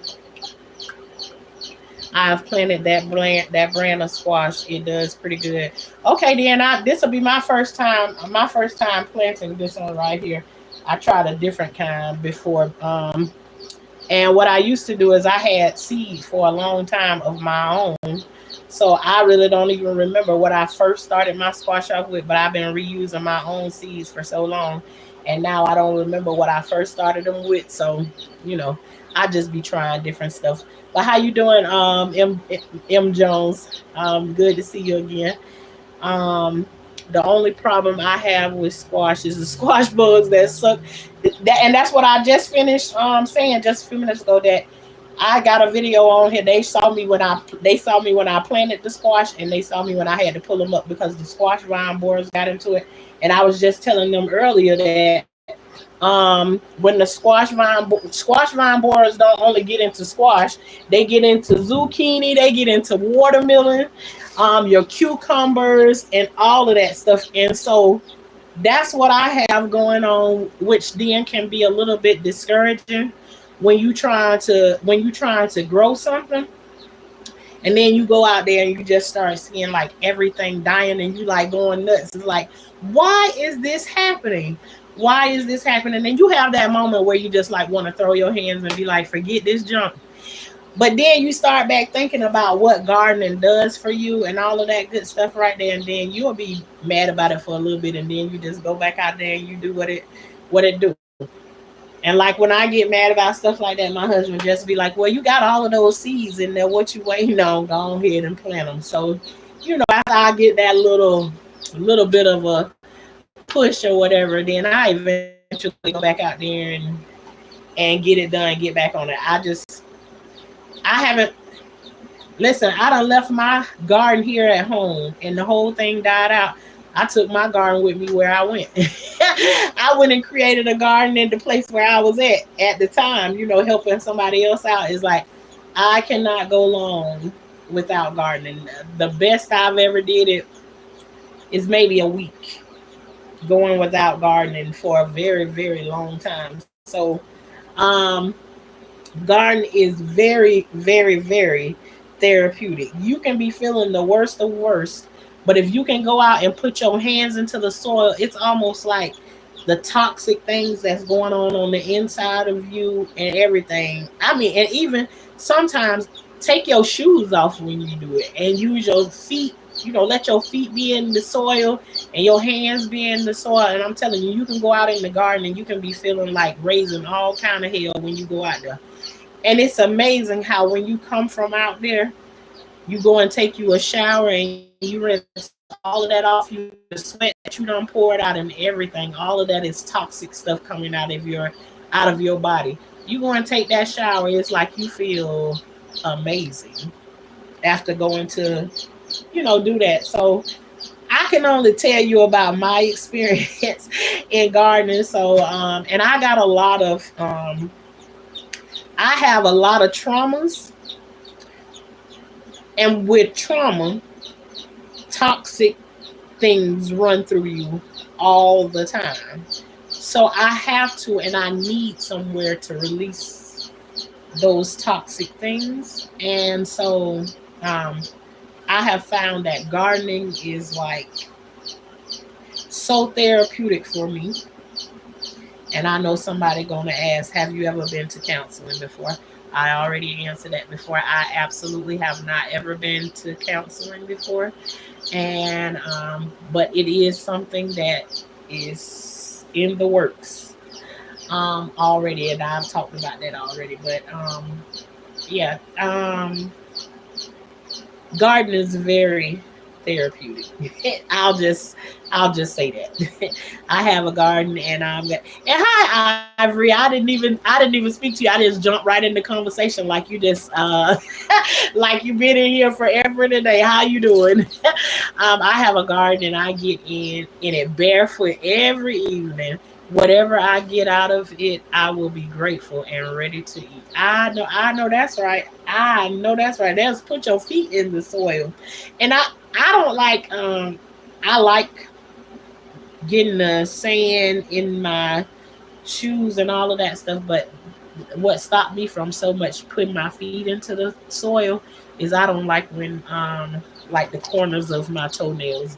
A: I've planted that brand of squash. It does pretty good. Okay, then this will be my first time planting this one right here. I tried a different kind before. And what I used to do is I had seed for a long time of my own. So I really don't even remember what I first started my squash off with, but I've been reusing my own seeds for so long. And now I don't remember what I first started them with. So, you know, I just be trying different stuff. But how you doing, M Jones? Good to see you again. Um, the only problem I have with squash is the squash bugs that suck. And that's what I just finished saying just a few minutes ago. That I got a video on here. They saw me when I planted the squash, and they saw me when I had to pull them up because the squash vine borers got into it. And I was just telling them earlier that when the squash vine borers don't only get into squash, they get into zucchini, they get into watermelon, your cucumbers, and all of that stuff. And so that's what I have going on, which then can be a little bit discouraging when you trying to grow something, and then you go out there and you just start seeing like everything dying, and you like going nuts. It's like, why is this happening? Why is this happening? And you have that moment where you just like want to throw your hands and be like, forget this junk. But then you start back thinking about what gardening does for you and all of that good stuff right there, and then you'll be mad about it for a little bit, and then you just go back out there and you do what it do. And like when I get mad about stuff like that, my husband just be like, "Well, you got all of those seeds in there. What you waiting on? Go ahead and plant them." So, after I get that little bit of a push or whatever, then I eventually go back out there and get it done, get back on it. I haven't listen. I done left my garden here at home, and the whole thing died out. I took my garden with me where I went. I went and created a garden in the place where I was at the time. Helping somebody else out is like I cannot go long without gardening. The best I've ever did it is maybe a week going without gardening for a very, very long time. So, um, garden is very, very, very therapeutic. You can be feeling the worst of worst, but if you can go out and put your hands into the soil, it's almost like the toxic things that's going on the inside of you and everything. I mean, and even sometimes take your shoes off when you do it and use your feet. Let your feet be in the soil and your hands be in the soil. And I'm telling you, you can go out in the garden and you can be feeling like raising all kind of hell when you go out there. And it's amazing how when you come from out there, you go and take you a shower and you rinse all of that off you, the sweat that you done poured out and everything. All of that is toxic stuff coming out of your body. You go and take that shower, it's like you feel amazing after going to do that. So I can only tell you about my experience in gardening. So and I have a lot of traumas, and with trauma, toxic things run through you all the time. So I have to, and I need somewhere to release those toxic things. And so um, I have found that gardening is like so therapeutic for me. And I know somebody gonna ask, have you ever been to counseling before? I already answered that before. I absolutely have not ever been to counseling before, and but it is something that is in the works already, and I've talked about that already. But yeah, garden is very therapeutic. I'll just say that. I have a garden and and hi Ivory. I didn't even speak to you. I just jumped right into conversation like you just like you've been in here forever today. How you doing? I have a garden and I get in it barefoot every evening. Whatever I get out of it, I will be grateful and ready to eat. I know that's right. I know that's right. That's put your feet in the soil. And I don't like I like getting the sand in my shoes and all of that stuff, but what stopped me from so much putting my feet into the soil is I don't like when like the corners of my toenails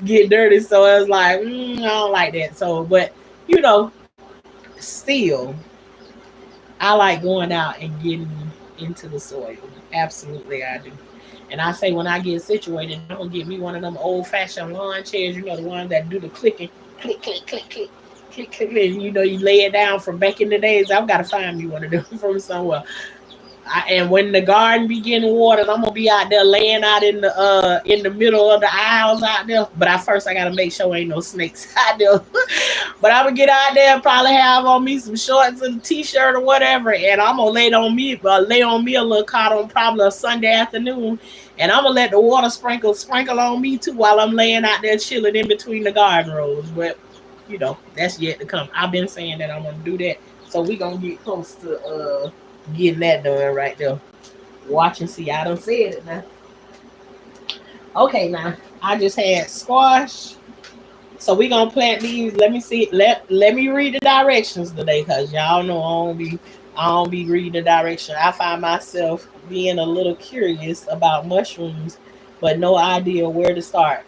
A: get dirty. So I was like, I don't like that. So, but you know, still, I like going out and getting into the soil. Absolutely, I do. And I say when I get situated, I'm gonna get me one of them old fashioned lawn chairs. The ones that do the clicking, click, click, click, click, click, click. And, you lay it down from back in the days. I've got to find me one of them from somewhere. And when the garden be getting watered, I'm gonna be out there laying out in the middle of the aisles out there. But I gotta make sure ain't no snakes out there. But I'm gonna get out there, probably have on me some shorts and a t-shirt or whatever, and I'm gonna lay on me a little cotton, probably a Sunday afternoon, and I'm gonna let the water sprinkle on me too while I'm laying out there chilling in between the garden rows. But that's yet to come. I've been saying that I'm gonna do that, so we gonna get close to getting that done right there. Watch and see. I don't see it now. Okay, now I just had squash. So we gonna plant these. Let me see. Let me read the directions today, cause y'all know I don't be reading the direction. I find myself being a little curious about mushrooms, but no idea where to start.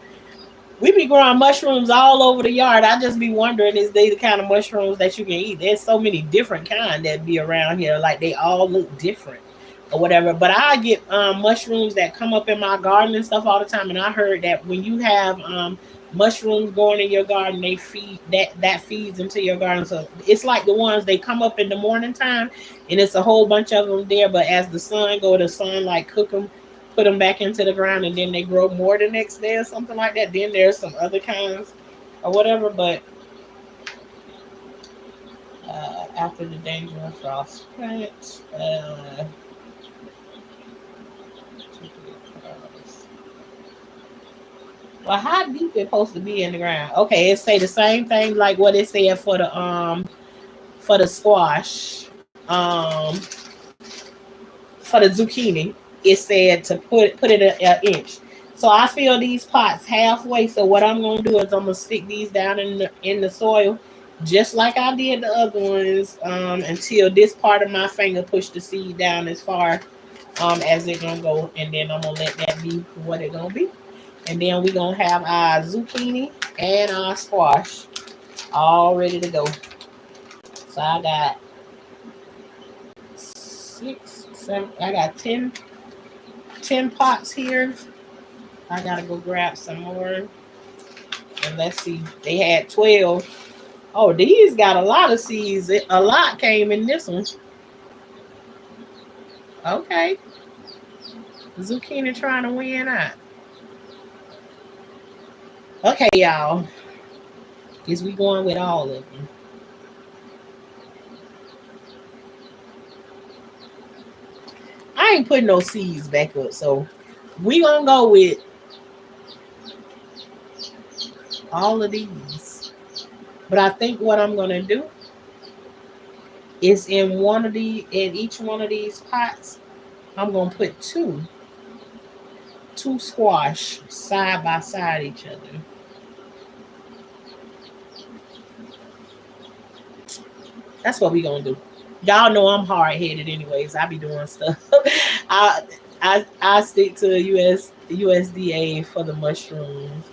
A: We be growing mushrooms all over the yard. I just be wondering, is they the kind of mushrooms that you can eat? There's so many different kind that be around here. Like they all look different or whatever. But I get mushrooms that come up in my garden and stuff all the time. And I heard that when you have mushrooms going in your garden, they feed that feeds into your garden. So it's like the ones they come up in the morning time, and it's a whole bunch of them there. But as the sun go, the sun like cook them, put them back into the ground, and then they grow more the next day or something like that. Then there's some other kinds or whatever. But after the danger of frost, right? Well, how deep it supposed to be in the ground? Okay, it say the same thing like what it said for the squash. For the zucchini, it said to put it an inch. So I fill these pots halfway. So what I'm gonna do is I'm gonna stick these down in the soil, just like I did the other ones, until this part of my finger push the seed down as far as it gonna go, and then I'm gonna let that be what it gonna be. And then we gonna have our zucchini and our squash all ready to go. So I got 6, 7. I got 10 pots here. I gotta go grab some more. And let's see. They had 12. Oh, these got a lot of seeds. A lot came in this one. Okay. Zucchini trying to win out. Okay, y'all. Is we going with all of them? I ain't putting no seeds back up, so we gonna go with all of these. But I think what I'm gonna do is in each one of these pots, I'm gonna put two squash side by side each other. That's what we gonna do. Y'all know I'm hard headed anyways. I be doing stuff. I I stick to USDA for the mushrooms.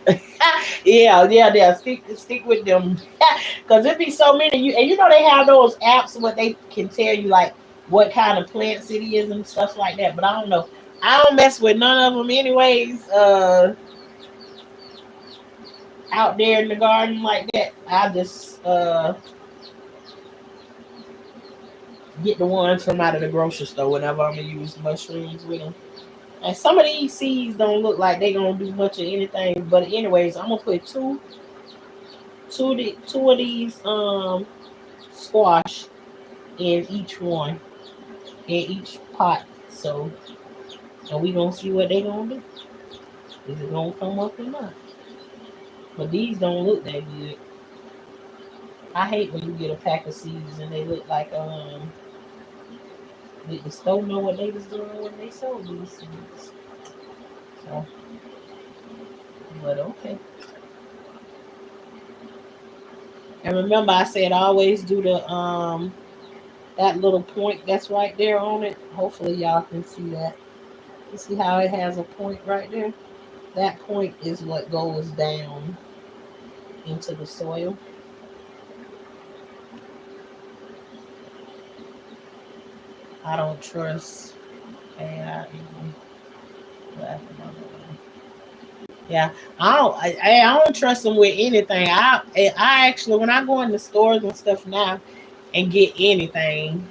A: Yeah. Stick with them because it be so many. And you know they have those apps where they can tell you like what kind of plants it is and stuff like that. But I don't know. I don't mess with none of them anyways. Out there in the garden like that, I just get the ones from out of the grocery store whenever I'm gonna use mushrooms with them. And some of these seeds don't look like they gonna do much of anything. But anyways, I'm gonna put two of these squash in each one in each pot. So and we gonna see what they gonna do. Is it gonna come up or not? But these don't look that good. I hate when you get a pack of seeds and they look like the store know what they was doing when they sold these seeds. So, but okay. And remember, I said always do the that little point that's right there on it. Hopefully, y'all can see that. You see how it has a point right there? That point is what goes down into the soil. I don't trust AI. Yeah, I don't trust them with anything. I actually when I go in the stores and stuff now and get anything,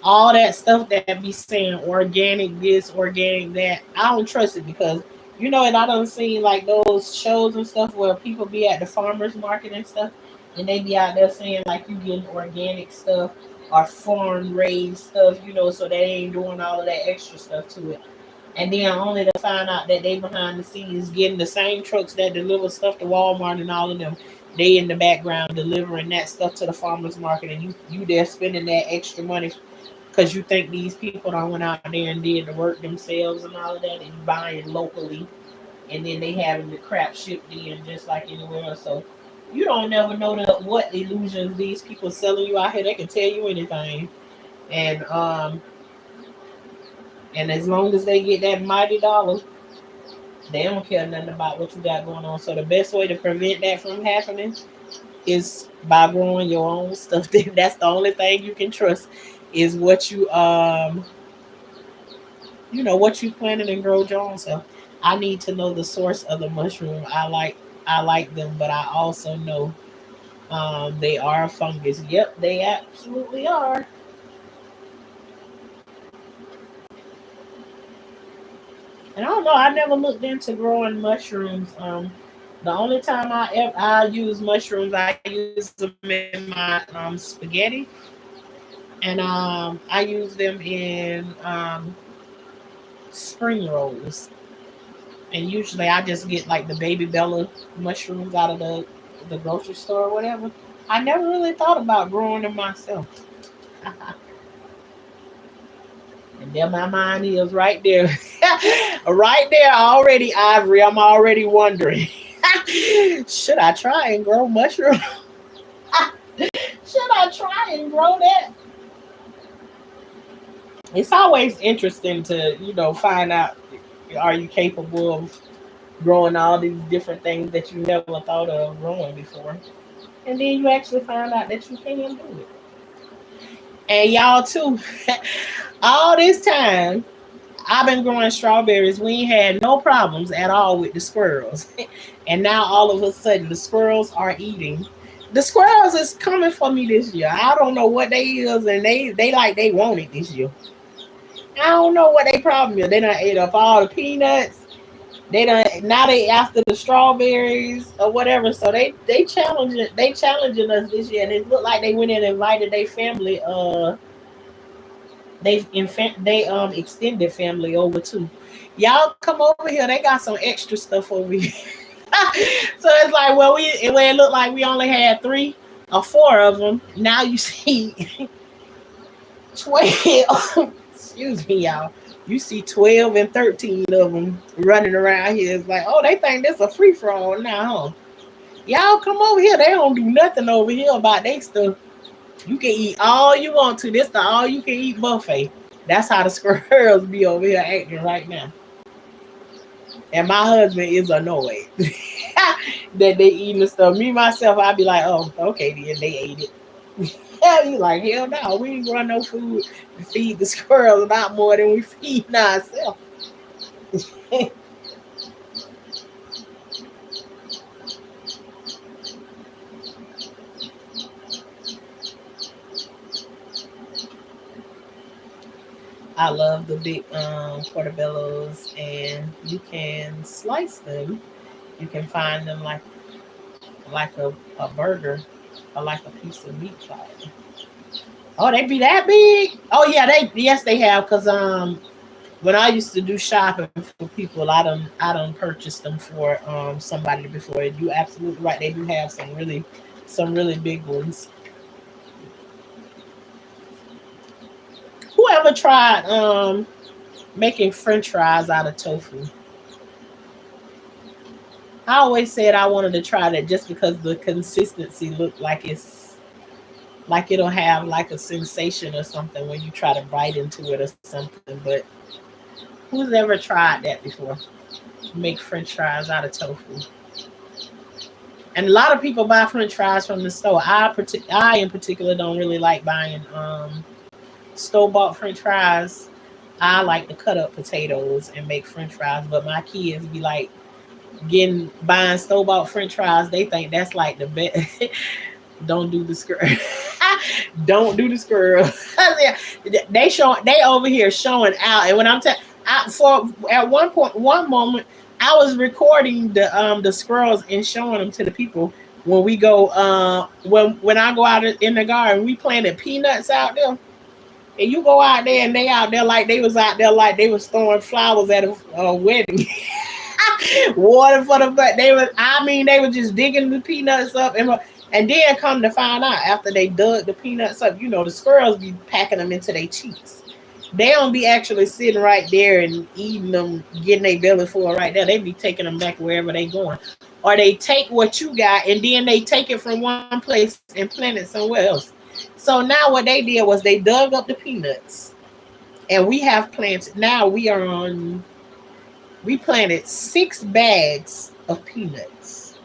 A: all that stuff that be saying organic this, organic that, I don't trust it because and I don't see like those shows and stuff where people be at the farmers market and stuff, and they be out there saying like you getting organic stuff or farm raised stuff, so they ain't doing all of that extra stuff to it. And then only to find out that they behind the scenes getting the same trucks that deliver stuff to Walmart and all of them. They in the background delivering that stuff to the farmers market, and you there spending that extra money because you think these people don't went out there and did the work themselves and all of that, and you buying locally, and then they having the crap shipped in just like anywhere else. So you don't never know what illusions these people selling you out here. They can tell you anything, and and as long as they get that mighty dollar, they don't care nothing about what you got going on. So the best way to prevent that from happening is by growing your own stuff. That's the only thing you can trust is what what you planted and grow your own self. I need to know the source of the mushroom I like I like them, but I also know they are a fungus. Yep, they absolutely are. And I don't know. I never looked into growing mushrooms. The only time I use mushrooms, I use them in my spaghetti, and I use them in spring rolls. And usually, I just get like the baby Bella mushrooms out of the grocery store or whatever. I never really thought about growing them myself. And there my mind is right there. Right there already, Ivory. I'm already wondering. Should I try and grow mushrooms? Should I try and grow that? It's always interesting to, find out, are you capable of growing all these different things that you never thought of growing before. And then you actually find out that you can do it. And y'all too, all this time I've been growing strawberries. We ain't had no problems at all with the squirrels. And now all of a sudden the squirrels are eating. The squirrels is coming for me this year. I don't know what they is, and they like they want it this year. I don't know what they problem is. They done ate up all the peanuts. They done now they after the strawberries or whatever. So they challenging us this year, and it looked like they went in and invited their family. They extended family over too. Y'all come over here. They got some extra stuff over here. So it's like, well, it looked like we only had 3 or 4 of them. Now you see 12. Excuse me, y'all. You see 12 and 13 of them running around here. It's like, oh, they think this a free for all now, huh? Y'all come over here. They don't do nothing over here about their stuff. You can eat all you want to. This the all you can eat buffet. That's how the squirrels be over here acting right now. And my husband is annoyed that they eating the stuff. Me myself, I'd be like, oh, okay, then they ate it. Hell, you like, hell no, we ain't run no food to feed the squirrels not more than we feed ourselves. I love the big portobellos, and you can slice them. You can find them like a burger or like a piece of meat pie. Oh, they be that big? Oh yeah, they have because when I used to do shopping for people, I done purchased them for somebody before. You absolutely right. They do have some really big ones. Whoever tried making French fries out of tofu? I always said I wanted to try that just because the consistency looked like it'll have like a sensation or something when you try to bite into it or something. But who's ever tried that before? Make French fries out of tofu. And a lot of people buy French fries from the store. I in particular don't really like buying store bought French fries. I like to cut up potatoes and make French fries, but my kids be like getting buying store bought French fries. They think that's like the best. Don't do the squirrel. Don't do the squirrel. Yeah, they over here showing out, and when I'm telling, for at one point, one moment, I was recording the squirrels and showing them to the people when we go when I go out in the garden. We planted peanuts out there, and you go out there and they out there like they was out there like they was throwing flowers at a wedding. Water for the butt. They were just digging the peanuts up and then come to find out after they dug the peanuts up, the squirrels be packing them into their cheeks. They don't be actually sitting right there and eating them, getting their belly full right there. They be taking them back wherever they going. Or they take what you got and then they take it from one place and plant it somewhere else. So now what they did was they dug up the peanuts and we have planted. Now we planted 6 bags of peanuts.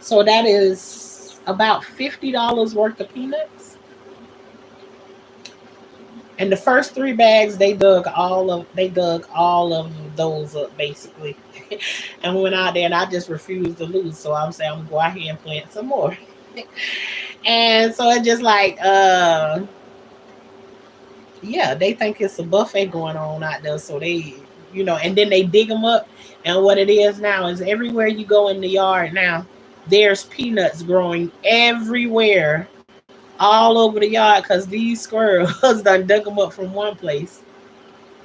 A: So that is about $50 worth of peanuts. And the first 3 bags, they dug all of those up basically, and went out there, and I just refused to lose. So I'm saying I'm gonna go out here and plant some more. And so it's just like, yeah, they think it's a buffet going on out there. So and then they dig them up. And what it is now is everywhere you go in the yard now, there's peanuts growing everywhere, all over the yard, because these squirrels done dug them up from one place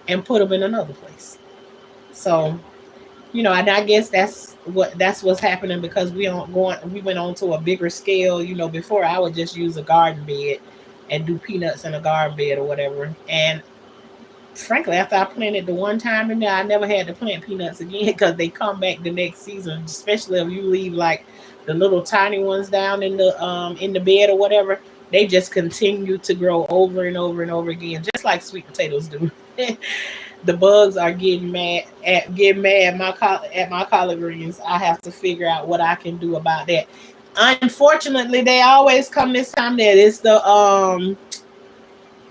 A: and put them in another place. So, and I guess that's what's happening because we went on to a bigger scale. Before I would just use a garden bed and do peanuts in a garden bed or whatever. And frankly, after I planted the one time in there, I never had to plant peanuts again because they come back the next season, especially if you leave like the little tiny ones down in the bed or whatever. They just continue to grow over and over and over again, just like sweet potatoes do. The bugs are getting mad at my collard greens. I have to figure out what I can do about that. Unfortunately, they always come this time that it's the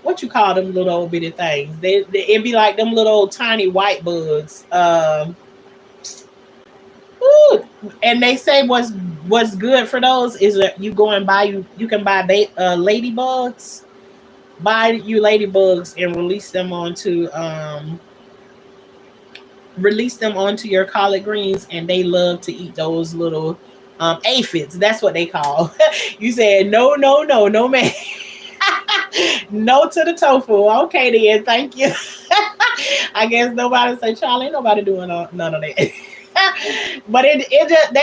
A: what you call them little old bitty things. It'd be like them little old tiny white bugs. Ooh, and they say what's good for those is that you go and you can buy ladybugs, buy you ladybugs and release them onto your collard greens, and they love to eat those little aphids. That's what they call. You said no, no, no, no, man. No to the tofu. Okay, then. Thank you. I guess nobody say, Charlie, ain't nobody doing none of that. But it just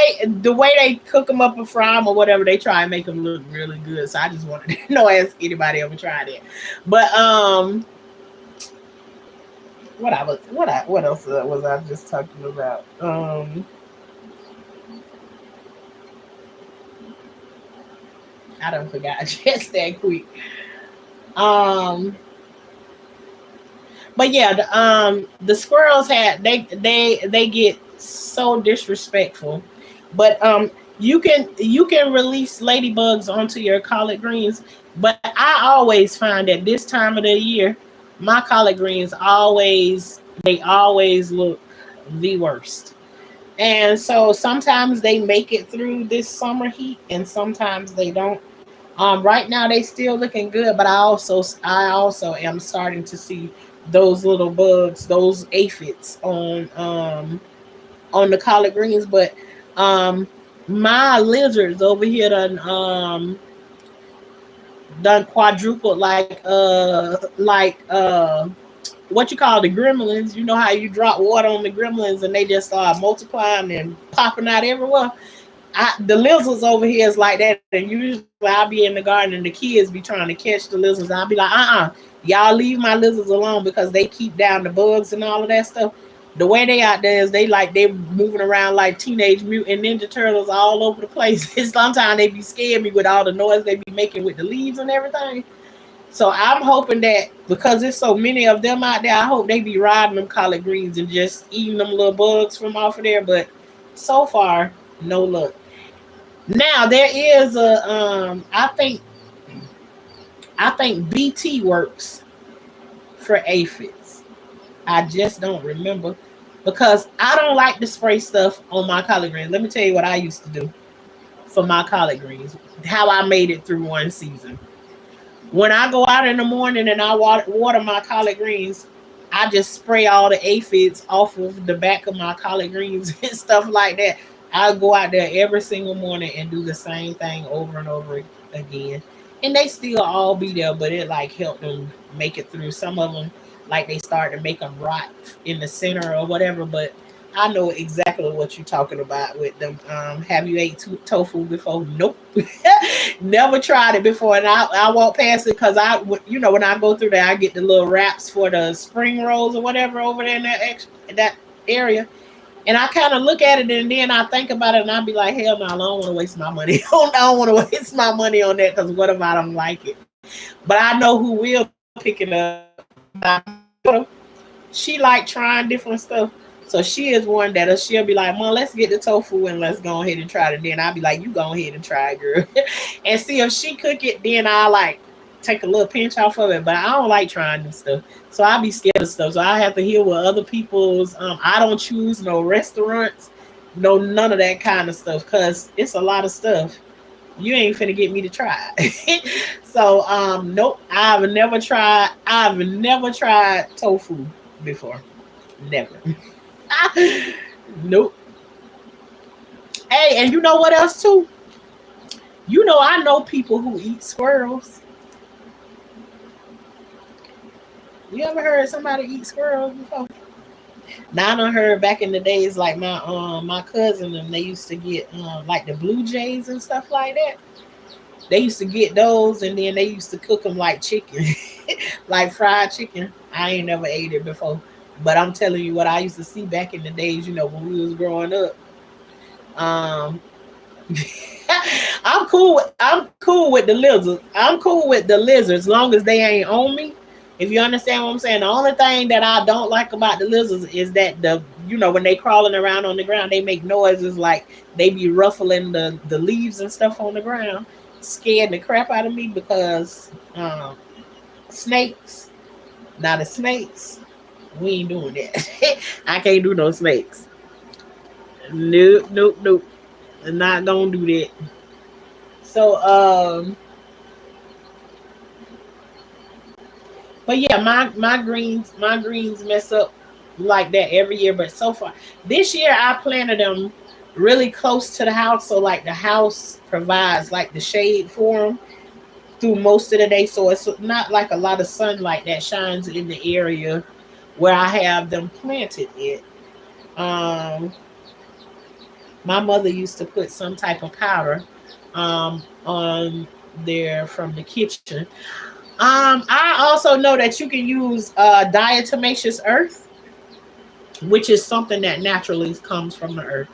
A: the way they cook them up and fry them or whatever, they try and make them look really good. So I just wanted to know, ask anybody ever tried it. But what else was I just talking about? I don't forgot just that quick. Um, but yeah, the squirrels they get so disrespectful. But you can release ladybugs onto your collard greens. But I always find that this time of the year, my collard greens always look the worst. And so sometimes they make it through this summer heat, and sometimes they don't. Right now they still looking good, but I also am starting to see those little bugs, those aphids on the collard greens. But um, my lizards over here done quadrupled, like what you call the gremlins. You know how you drop water on the gremlins and they just start multiplying and popping out everywhere. The lizards over here is like that, and usually I'll be in the garden and the kids be trying to catch the lizards. I'll be like, y'all leave my lizards alone because they keep down the bugs and all of that stuff. The way they out there is they moving around like teenage mutant ninja turtles all over the place. And sometimes they be scaring me with all the noise they be making with the leaves and everything. So I'm hoping that because there's so many of them out there, I hope they be riding them collard greens and just eating them little bugs from off of there. But so far, no luck. Now there is I think BT works for aphids. I just don't remember because I don't like to spray stuff on my collard greens. Let me tell you what I used to do for my collard greens. How I made it through one season. When I go out in the morning and I water my collard greens, I just spray all the aphids off of the back of my collard greens and stuff like that. I go out there every single morning and do the same thing over and over again. And they still all be there, but it like helped them make it through. Some of them, like they start to make them rot in the center or whatever. But I know exactly what you're talking about with them. Have you ate tofu before? Nope. Never tried it before. And I walk past it because when I go through there, I get the little wraps for the spring rolls or whatever over there in that area. And I kind of look at it and then I think about it and I'll be like, hell no, I don't want to waste my money. I don't want to waste my money on that because what if I don't like it? But I know who will pick it up. She like trying different stuff. So she is one that she'll be like, Mom, let's get the tofu and let's go ahead and try it. Then I'll be like, you go ahead and try it, girl. And see if she cook it, then I like. take a little pinch off of it, but I don't like trying new stuff. So I be scared of stuff. So I have to hear what other people's. I don't choose no restaurants, no none of that kind of stuff, cause it's a lot of stuff. You ain't finna get me to try. So nope. I've never tried tofu before. Never. Nope. Hey, and you know what else too? You know I know people who eat squirrels. You ever heard somebody eat squirrels before? Now I done heard back in the days like my cousin and they used to get like the blue jays and stuff like that. They used to get those and then they used to cook them like chicken, like fried chicken. I ain't never ate it before, but I'm telling you what I used to see back in the days. You know when we was growing up. Um, I'm cool with the lizards. I'm cool with the lizards, long as they ain't on me. If you understand what I'm saying, the only thing that I don't like about the lizards is that when they crawling around on the ground, they make noises like they be ruffling the leaves and stuff on the ground, scared the crap out of me because snakes. Now the snakes, we ain't doing that. I can't do no snakes. Nope, nope, nope. I'm not gonna do that. So but yeah, my greens mess up like that every year. But so far this year, I planted them really close to the house, so like the house provides like the shade for them through most of the day. So it's not like a lot of sunlight that shines in the area where I have them planted. It. Um, my mother used to put some type of powder on there from the kitchen. I also know that you can use diatomaceous earth, which is something that naturally comes from the earth.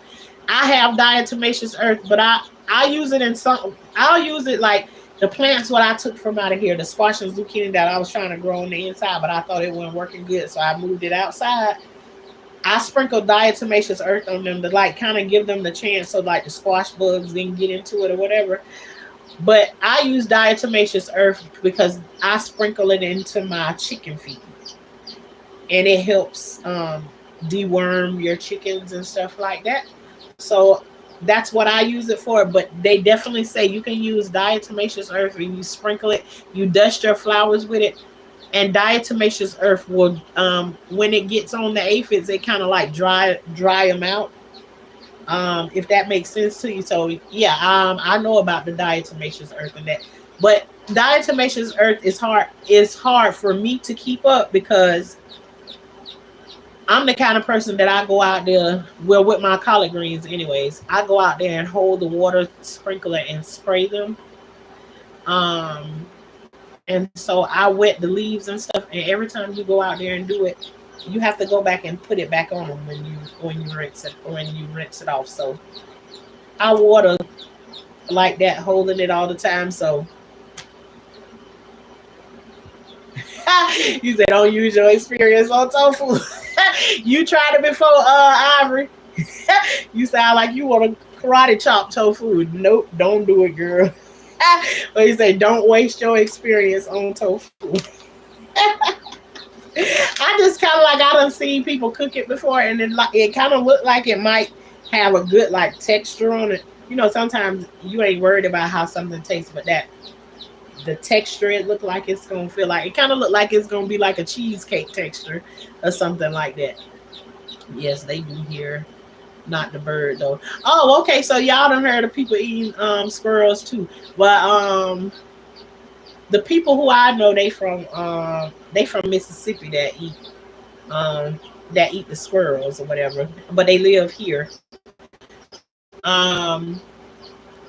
A: I have diatomaceous earth, but I use it in some. I'll use it like the plants what I took from out of here, the squash and zucchini that I was trying to grow on the inside, but I thought it wasn't working good, so I moved it outside. I sprinkled diatomaceous earth on them to like kind of give them the chance so like the squash bugs didn't get into it or whatever. But I use diatomaceous earth because I sprinkle it into my chicken feed, and it helps deworm your chickens and stuff like that. So that's what I use it for. But they definitely say you can use diatomaceous earth and you sprinkle it, you dust your flowers with it, and diatomaceous earth will, when it gets on the aphids, it kind of like dry them out. If that makes sense to you. So yeah, I know about the diatomaceous earth and that, but diatomaceous earth is hard. It's hard for me to keep up because I'm the kind of person that I go out there, well, with my collard greens, anyways. I go out there and hold the water sprinkler and spray them. Um, and so I wet the leaves and stuff. And every time you go out there and do it, you have to go back and put it back on when you rinse it off. So I water like that, holding it all the time. So you said don't use your experience on tofu. You tried it before, Ivory. You sound like you want to karate chop tofu. Nope, don't do it, girl. But you say don't waste your experience on tofu. I just kind of like I done seen people cook it before, and it kind of looked like it might have a good like texture on it. Sometimes you ain't worried about how something tastes, but that the texture it looked like it's gonna feel like it kind of looked like it's gonna be like a cheesecake texture or something like that. Yes, they do here. Not the bird though. Oh, okay. So y'all done heard of people eating squirrels too. But the people who I know they from Mississippi that eat the squirrels or whatever. But they live here. Um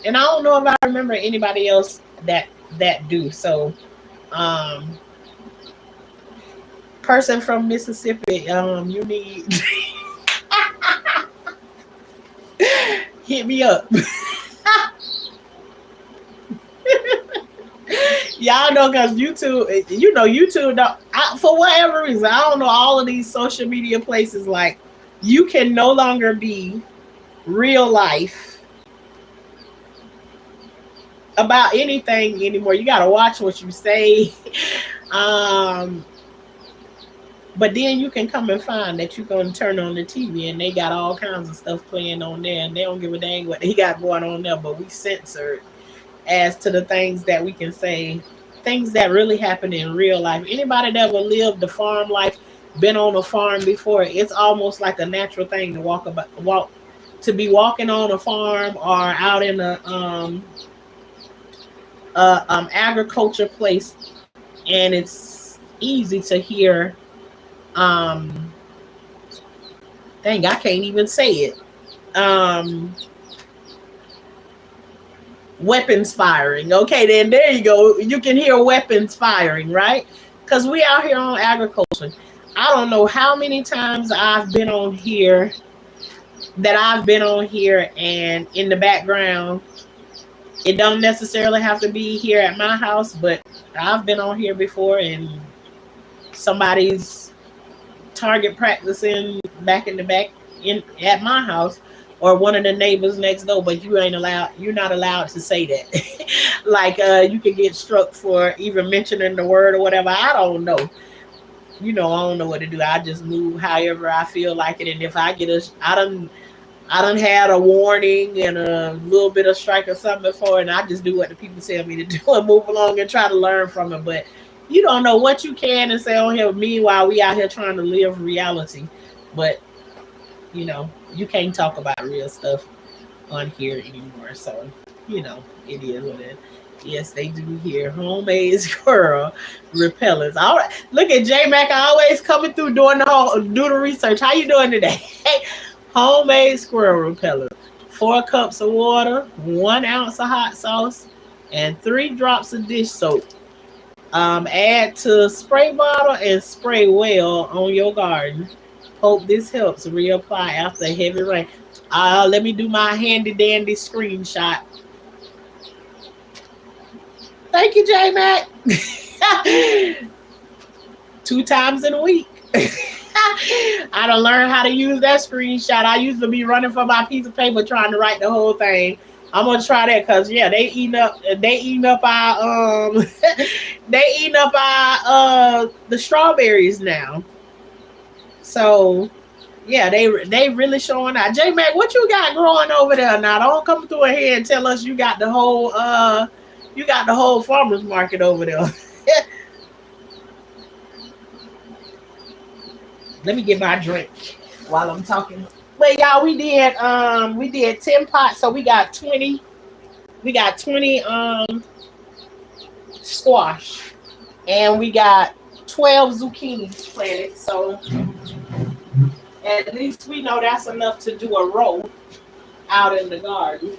A: and I don't know if I remember anybody else that do. So um person from Mississippi, you need hit me up. Y'all know because YouTube, YouTube, for whatever reason, I don't know, all of these social media places, like, you can no longer be real life about anything anymore. You got to watch what you say. um, but then you can come and find that you're going to turn on the TV and they got all kinds of stuff playing on there and they don't give a dang what they got going on there, but we censored as to the things that we can say, things that really happen in real life. Anybody that ever lived the farm life, been on a farm before, it's almost like a natural thing to walk to be walking on a farm or out in a agriculture place, and it's easy to hear. Um, Dang, I can't even say it. Um, Weapons firing. Okay, then there you go. You can hear weapons firing, right? Because we out here on agriculture. I don't know how many times I've been on here, and in the background, it don't necessarily have to be here at my house, but I've been on here before, and somebody's target practicing back in the back in at my house or one of the neighbors next door, but you're not allowed to say that. Like you could get struck for even mentioning the word or whatever. I don't know. I don't know what to do. I just move however I feel like it. And if I get I done had a warning and a little bit of strike or something before, and I just do what the people tell me to do and move along and try to learn from it. But you don't know what you can and say on here. Meanwhile, we out here trying to live reality. But you can't talk about real stuff on here anymore. So, it is what it is. Yes, they do here. Homemade squirrel repellents. All right. Look at J Mac always coming through doing do the research. How you doing today? Homemade squirrel repellent. 4 cups of water, 1 ounce of hot sauce, and 3 drops of dish soap. Add to spray bottle and spray well on your garden. Hope this helps reapply after heavy rain. Let me do my handy dandy screenshot. Thank you, J Mac. 2 times in a week. I don't learn how to use that screenshot. I used to be running for my piece of paper trying to write the whole thing. I'm gonna try that because they eating up our they eating up our the strawberries now. So yeah, they really showing out. J Mac, what you got growing over there now? Don't come through here and tell us you got the whole farmers market over there. Let me get my drink while I'm talking. But y'all, we did 10 pots, so we got 20 squash, and we got 12 zucchinis planted. So at least we know that's enough to do a row out in the garden.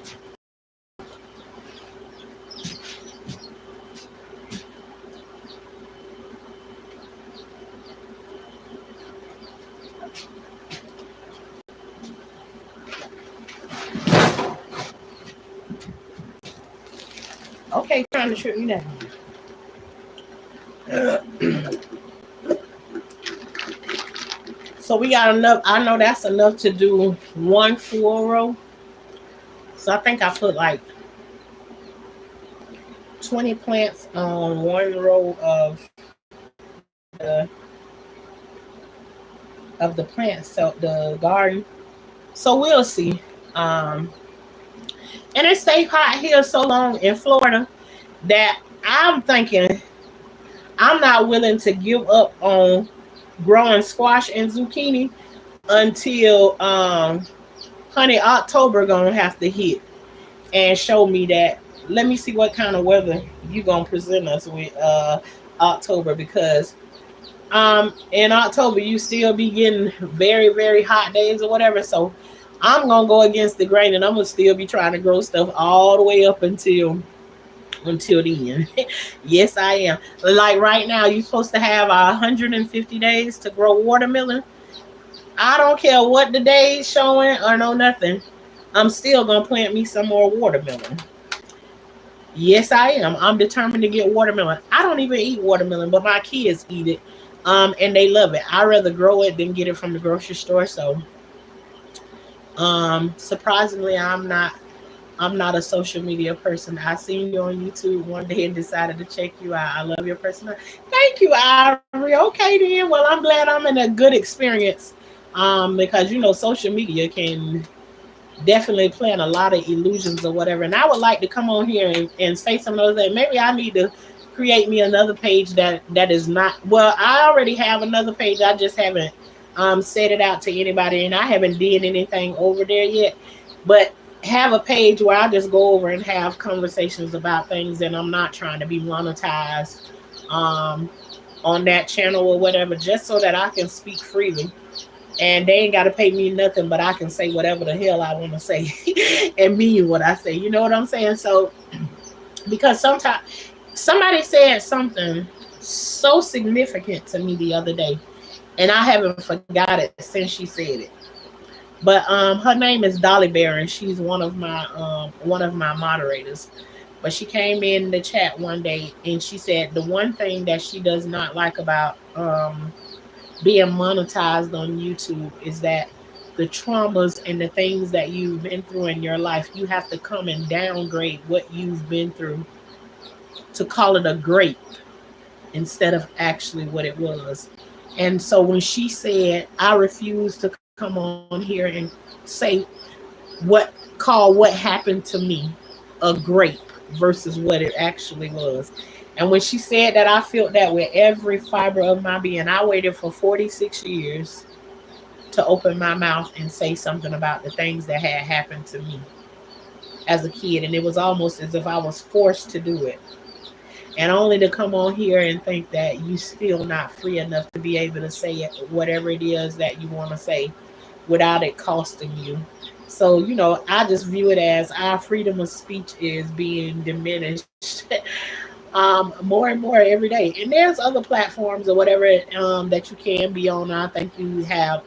A: Okay, trying to trip me down. So we got enough. I know that's enough to do one full row. So I think I put like 20 plants on one row the of the plants, so the garden. So we'll see. And it stay hot here so long in Florida that I'm thinking I'm not willing to give up on growing squash and zucchini until honey October gonna have to hit and show me that. Let me see what kind of weather you gonna present us with October, because in October you still be getting very, very hot days or whatever. So I'm gonna go against the grain and I'm gonna still be trying to grow stuff all the way up until the end. Yes, I am. Like right now, you're supposed to have 150 days to grow watermelon. I don't care what the days showing or no nothing. I'm still gonna plant me some more watermelon. Yes, I am. I'm determined to get watermelon. I don't even eat watermelon, but my kids eat it. And they love it. I rather grow it than get it from the grocery store. So surprisingly, I'm not I'm not a social media person. I seen you on YouTube one day and decided to check you out. I love your personality. Thank you, Ivory. Okay then. Well, I'm glad I'm in a good experience. Because social media can definitely playing a lot of illusions or whatever. And I would like to come on here and say some of those things. Maybe I need to create me another page that is not well, I already have another page. I just haven't set it out to anybody and I haven't did anything over there yet. But have a page where I just go over and have conversations about things and I'm not trying to be monetized um on that channel or whatever, just so that I can speak freely and they ain't got to pay me nothing, but I can say whatever the hell I want to say and mean what I say. You know what I'm saying? So, because sometimes somebody said something so significant to me the other day, and I haven't forgot it since she said it. But her name is Dolly Bear, and she's one of my moderators. But she came in the chat one day, and she said the one thing that she does not like about being monetized on YouTube is that the traumas and the things that you've been through in your life, you have to come and downgrade what you've been through to call it a great instead of actually what it was. And so when she said, I refuse to come on here and say what happened to me a grape versus what it actually was. And when she said that, I felt that with every fiber of my being. I waited for 46 years to open my mouth and say something about the things that had happened to me as a kid. And it was almost as if I was forced to do it. And only to come on here and think that you still not free enough to be able to say it, whatever it is that you want to say without it costing you. So, I just view it as our freedom of speech is being diminished more and more every day. And there's other platforms or whatever that you can be on. I think you have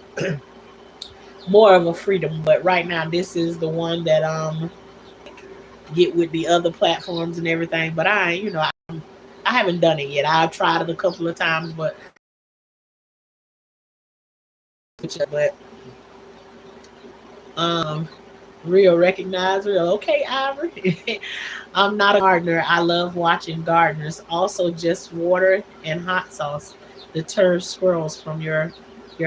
A: more of a freedom, but right now this is the one that get with the other platforms and everything. But I haven't done it yet. I've tried it a couple of times, but um, real recognize real. Okay, Ivory. I'm not a gardener. I love watching gardeners. Also, just water and hot sauce deter squirrels from your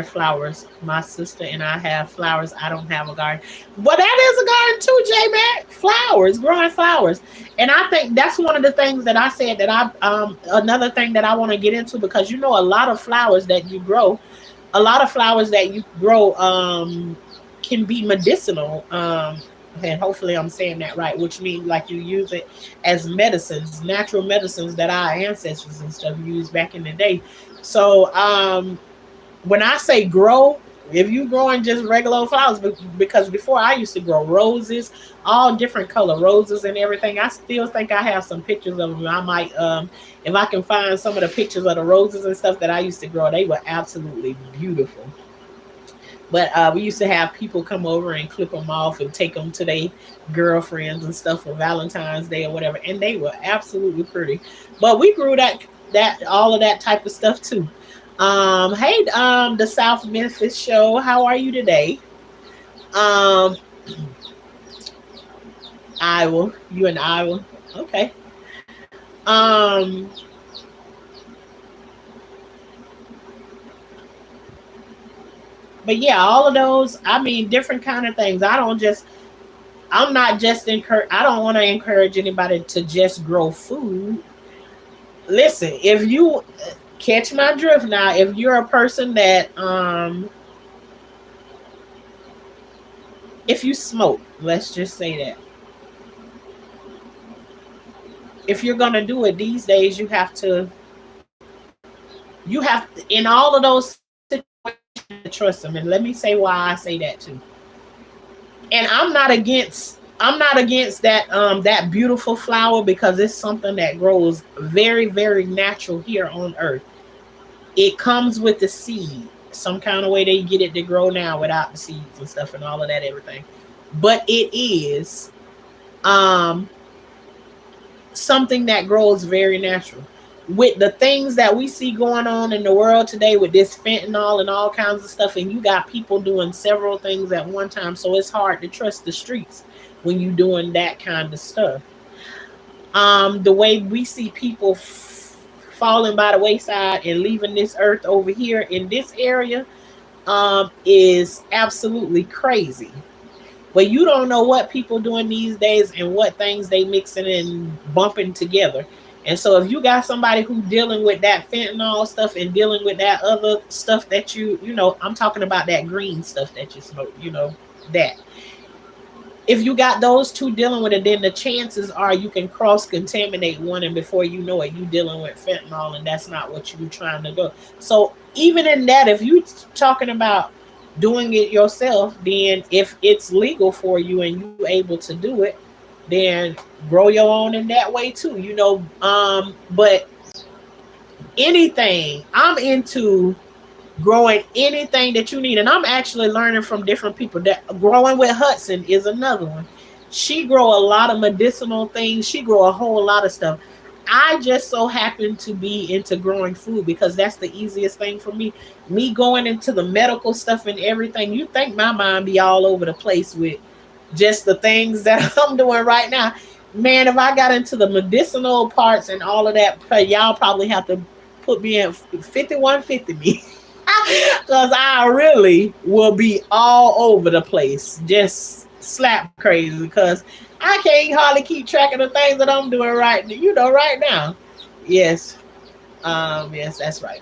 A: flowers. My sister and I have flowers. I don't have a garden. But that is a garden too, J Mac. Flowers, growing flowers. And I think that's one of the things that I said that I another thing that I want to get into, because a lot of flowers that you grow, a lot of flowers that you grow can be medicinal. And hopefully I'm saying that right, which means like you use it as medicines, natural medicines that our ancestors and stuff used back in the day. So when I say grow, if you growing just regular flowers, because before I used to grow roses, all different color roses and everything. I still think I have some pictures of them. I might, if I can find some of the pictures of the roses and stuff that I used to grow, they were absolutely beautiful. But we used to have people come over and clip them off and take them to their girlfriends and stuff for Valentine's Day or whatever, and they were absolutely pretty. But we grew that all of that type of stuff too. Hey, the South Memphis show. How are you today? Um, Iowa. You in Iowa? Okay. Um, but yeah, all of those. I mean, different kind of things. I don't just. I'm not just encourage. I don't want to encourage anybody to just grow food. Listen, if you catch my drift now, if you're a person that if you smoke, let's just say that, if you're gonna do it these days, you have to, in all of those situations, trust them. And let me say why I say that too. And I'm not against that beautiful flower, because it's something that grows very, very natural here on earth. It comes with the seed. Some kind of way they get it to grow now without the seeds and stuff and all of that everything. But it is um something that grows very natural. With the things that we see going on in the world today with this fentanyl and all kinds of stuff, and you got people doing several things at one time, so it's hard to trust the streets when you're doing that kind of stuff. The way we see people falling by the wayside and leaving this earth over here in this area is absolutely crazy. But you don't know what people doing these days and what things they mixing and bumping together. And so if you got somebody who dealing with that fentanyl stuff and dealing with that other stuff that I'm talking about that green stuff that you smoke, that if you got those two dealing with it, then the chances are you can cross contaminate one, and before you know it, you dealing with fentanyl, and that's not what you're trying to do. So even in that, if you talking about doing it yourself, then if it's legal for you and you able to do it, then grow your own in that way too. But anything I'm into growing anything that you need. And I'm actually learning from different people. That growing with Hudson is another one. She grow a lot of medicinal things. She grow a whole lot of stuff. I just so happen to be into growing food because that's the easiest thing for me. Me going into the medical stuff and everything, you think my mind be all over the place with just the things that I'm doing right now. Man, if I got into the medicinal parts and all of that, y'all probably have to put me in 5150 me. Because I really will be all over the place, just slap crazy. Because I can't hardly keep track of the things that I'm doing right now. Yes, yes, that's right.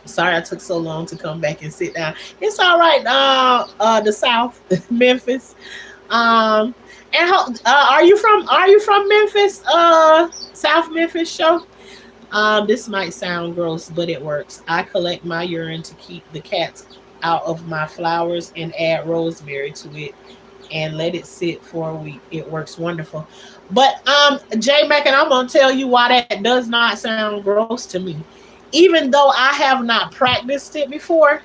A: Sorry, I took so long to come back and sit down. It's all right. The South, Memphis. Um, and are you from Memphis? South Memphis show. This might sound gross, but it works. I collect my urine to keep the cats out of my flowers and add rosemary to it and let it sit for a week. It works wonderful. But J Mac, and I'm gonna tell you why that does not sound gross to me. Even though I have not practiced it before,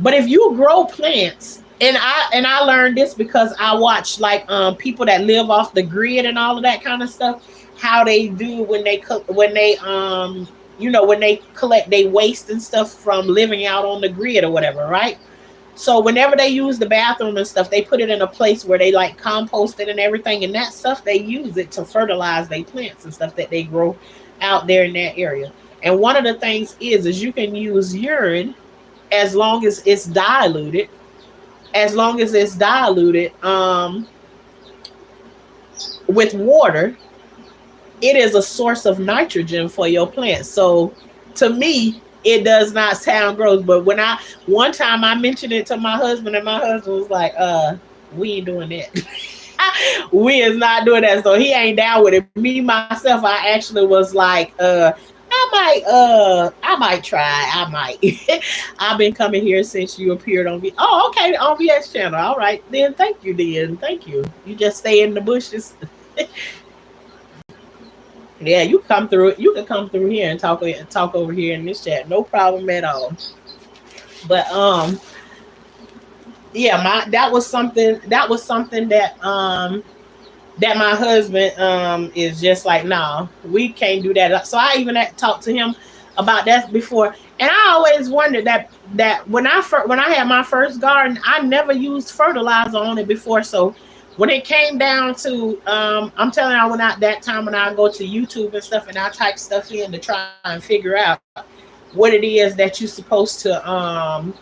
A: but if you grow plants, and I learned this because I watch like people that live off the grid and all of that kind of stuff, how they do when they collect their waste and stuff from living out on the grid or whatever, right? So whenever they use the bathroom and stuff, they put it in a place where they like compost it and everything, and that stuff they use it to fertilize their plants and stuff that they grow out there in that area. And one of the things is you can use urine as long as it's diluted, as long as it's diluted with water. It is a source of nitrogen for your plants. So to me, it does not sound gross. But when I one time I mentioned it to my husband, and my husband was like, we ain't doing that. We is not doing that. So he ain't down with it. Me myself, I actually was like, I might try. I might. I've been coming here since you appeared on Oh, okay, on VS channel. All right, then. Thank you, then. Thank you. You just stay in the bushes. Yeah, you come through. You can come through here and talk over here in this chat. No problem at all. But yeah, my that was something that my husband is just like, nah, we can't do that. So I even had talked to him about that before, and I always wondered that when I had my first garden, I never used fertilizer on it before. So when it came down to, I'm telling you, I went out that time when I go to YouTube and stuff, and I type stuff in to try and figure out what it is that you're supposed to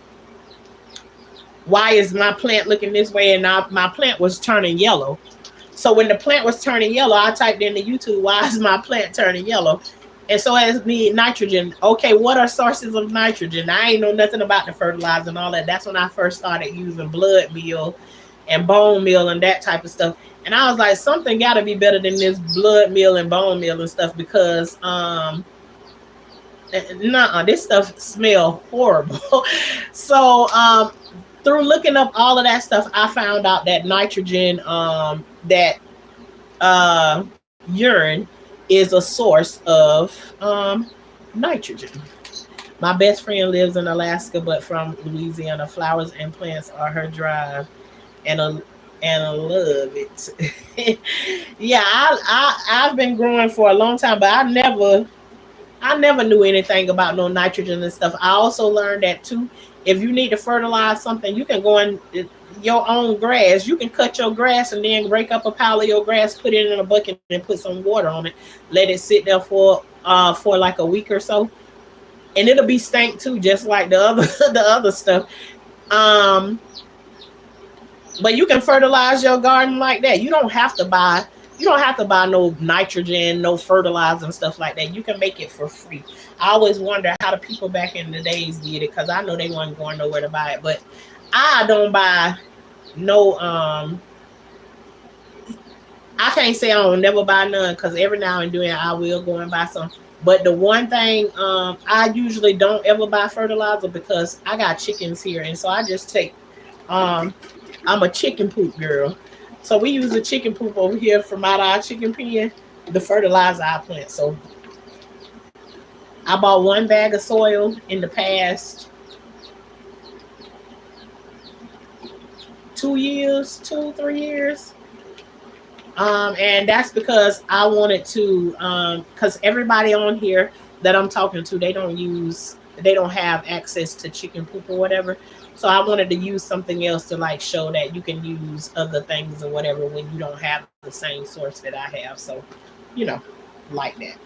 A: why is my plant looking this way, and my plant was turning yellow. So when the plant was turning yellow, I typed into YouTube, why is my plant turning yellow? And so it need nitrogen. Okay, what are sources of nitrogen? I ain't know nothing about the fertilizer and all that. That's when I first started using blood meal and bone meal and that type of stuff. And I was like, something got to be better than this blood meal and bone meal and stuff because this stuff smell horrible. So through looking up all of that stuff, I found out that nitrogen, that urine is a source of nitrogen. My best friend lives in Alaska, but from Louisiana. Flowers and plants are her drive, and I love it. Yeah, I've been growing for a long time, but I never knew anything about no nitrogen and stuff. I also learned that too. If you need to fertilize something, you can go in. your own grass. You can cut your grass and then break up a pile of your grass, put it in a bucket, and put some water on it. Let it sit there for like a week or so, and it'll be stank too, just like the other the other stuff. Um, but you can fertilize your garden like that. You don't have to buy no nitrogen, no fertilizer and stuff like that. You can make it for free. I always wonder how the people back in the days did it, because I know they weren't going nowhere to buy it. But I don't buy no I can't say I don't never buy none, because every now and then I will go and buy some. But the one thing, I usually don't ever buy fertilizer because I got chickens here, and so I just take um I'm a chicken poop girl. So we use the chicken poop over here from out of our chicken pen, the fertilizer I plant. So I bought one bag of soil in the past 2 years, 3 years. And that's because I wanted to, because everybody on here that I'm talking to, they don't have access to chicken poop or whatever. So I wanted to use something else to like show that you can use other things or whatever when you don't have the same source that I have. So, you know, like that.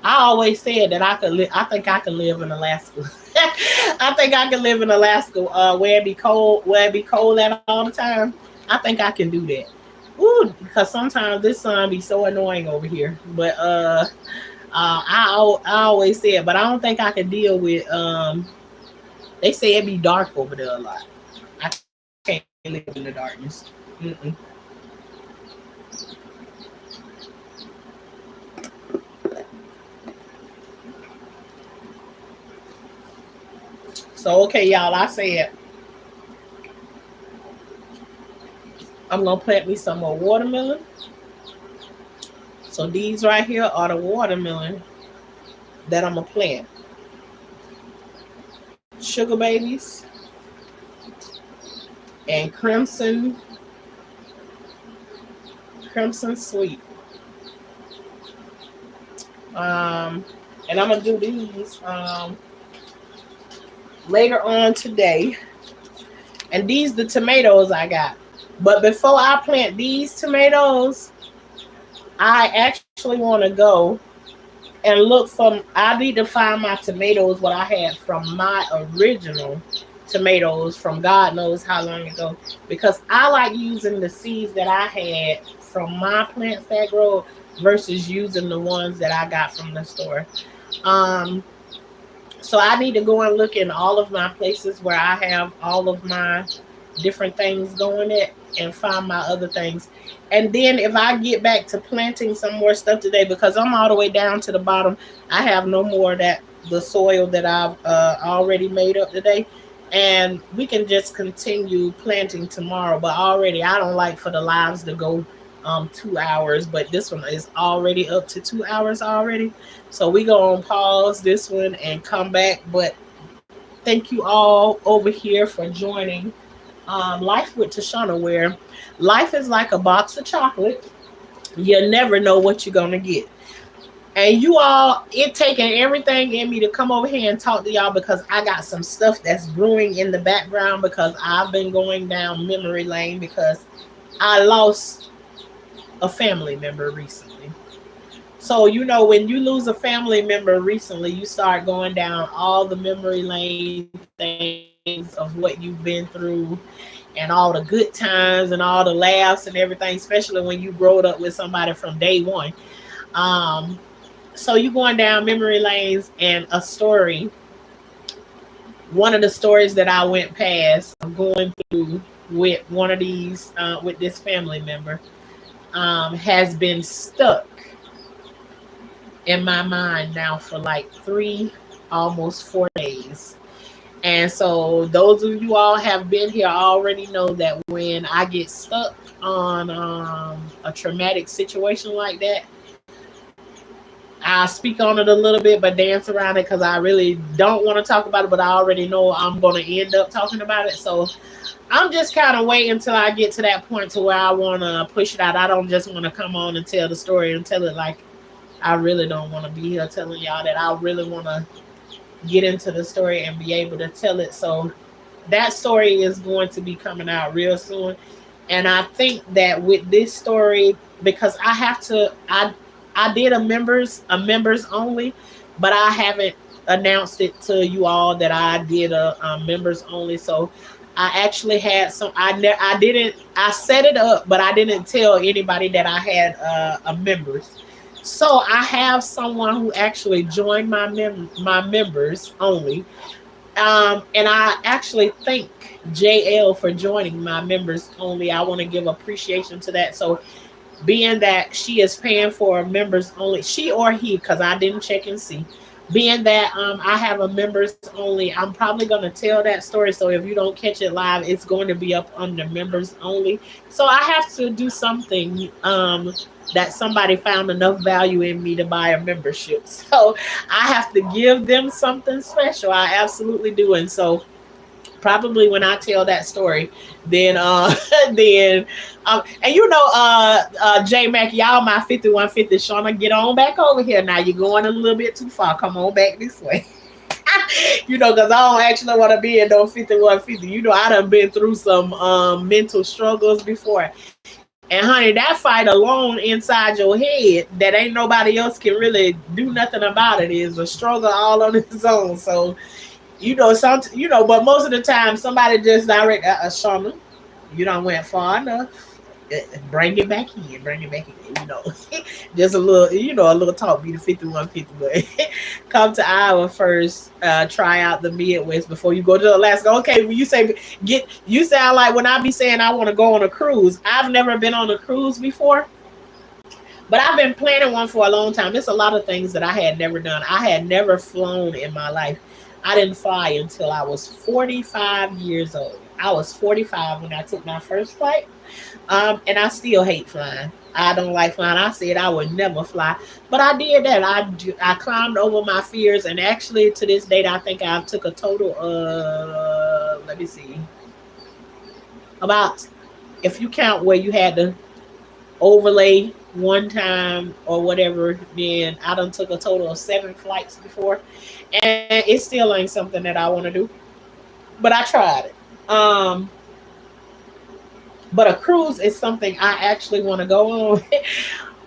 A: I always said that I could live. I think I could live in Alaska. I think I can live in Alaska, where it be cold at all the time. I think I can do that. Ooh, because sometimes this sun be so annoying over here. But I always said, but I don't think I can deal with. They say it be dark over there a lot. I can't live in the darkness. Mm-mm. So okay, y'all. I said I'm gonna plant me some more watermelon. So these right here are the watermelon that I'm gonna plant. Sugar babies and crimson sweet. Um, and I'm gonna do these later on today. And these the tomatoes I got. But before I plant these tomatoes, I actually want to go and look from. I need to find my tomatoes what I had from my original tomatoes from God knows how long ago, because I like using the seeds that I had from my plants that grow versus using the ones that I got from the store. Um, so I need to go and look in all of my places where I have all of my different things going at, and find my other things. And then if I get back to planting some more stuff today, because I'm all the way down to the bottom, I have no more of that the soil that I've already made up today. And we can just continue planting tomorrow. But already I don't like for the lives to go 2 hours, but this one is already up to 2 hours already. So we go on pause this one and come back. But thank you all over here for joining Life with Tashana, where life is like a box of chocolate. You never know what you're gonna get. And you all, it taking everything in me to come over here and talk to y'all, because I got some stuff that's brewing in the background, because I've been going down memory lane, because I lost a family member recently. So, you know, when you lose a family member recently, you start going down all the memory lane things of what you've been through, and all the good times and all the laughs and everything, especially when you growed up with somebody from day one. Um, so you going down memory lanes, and a story, one of the stories that I went past going through with one of these, with this family member, has been stuck in my mind now for like 3, almost 4 days. And so those of you all have been here already know that when I get stuck on a traumatic situation like that, I speak on it a little bit, but dance around it because I really don't want to talk about it. But I already know I'm going to end up talking about it. So I'm just kind of waiting until I get to that point to where I want to push it out. I don't just want to come on and tell the story and tell it like I really don't want to be here telling y'all that. I really want to get into the story and be able to tell it. So that story is going to be coming out real soon. And I think that with this story, because I have to, I did a members only, but I haven't announced it to you all that I did a members only. So I actually had some. I didn't. I set it up, but I didn't tell anybody that I had a members. So I have someone who actually joined my members only, and I actually thank JL for joining my members only. I want to give appreciation to that. So being that she is paying for members only, she or he, because I didn't check and see. Being that I have a members only, I'm probably going to tell that story. So if you don't catch it live, it's going to be up under members only. So I have to do something that somebody found enough value in me to buy a membership. So I have to give them something special. I absolutely do. And so probably when I tell that story, then then and J Mac, y'all my 5150 Shauna, get on back over here now. You're going a little bit too far. Come on back this way. Because I don't actually want to be in no 5150. I done been through some mental struggles before. And honey, that fight alone inside your head that ain't nobody else can really do nothing about it is a struggle all on its own. So but most of the time somebody just direct Shauna, you don't went far enough. Bring it back in, bring it back in. Just a little, a little talk. Be the 5150, but come to Iowa first. Try out the Midwest before you go to Alaska. Okay, when you say you sound like when I be saying I want to go on a cruise. I've never been on a cruise before, but I've been planning one for a long time. There's a lot of things that I had never done. I had never flown in my life. I didn't fly until I was 45 years old. I was 45 when I took my first flight. And I still hate flying. I don't like flying. I said I would never fly, but I did that. I climbed over my fears, and actually to this date, I think I took a total of, let me see, about, if you count where you had to overlay one time or whatever, then I done took a total of 7 flights before, and it still ain't something that I want to do, but I tried it. But a cruise is something I actually want to go on.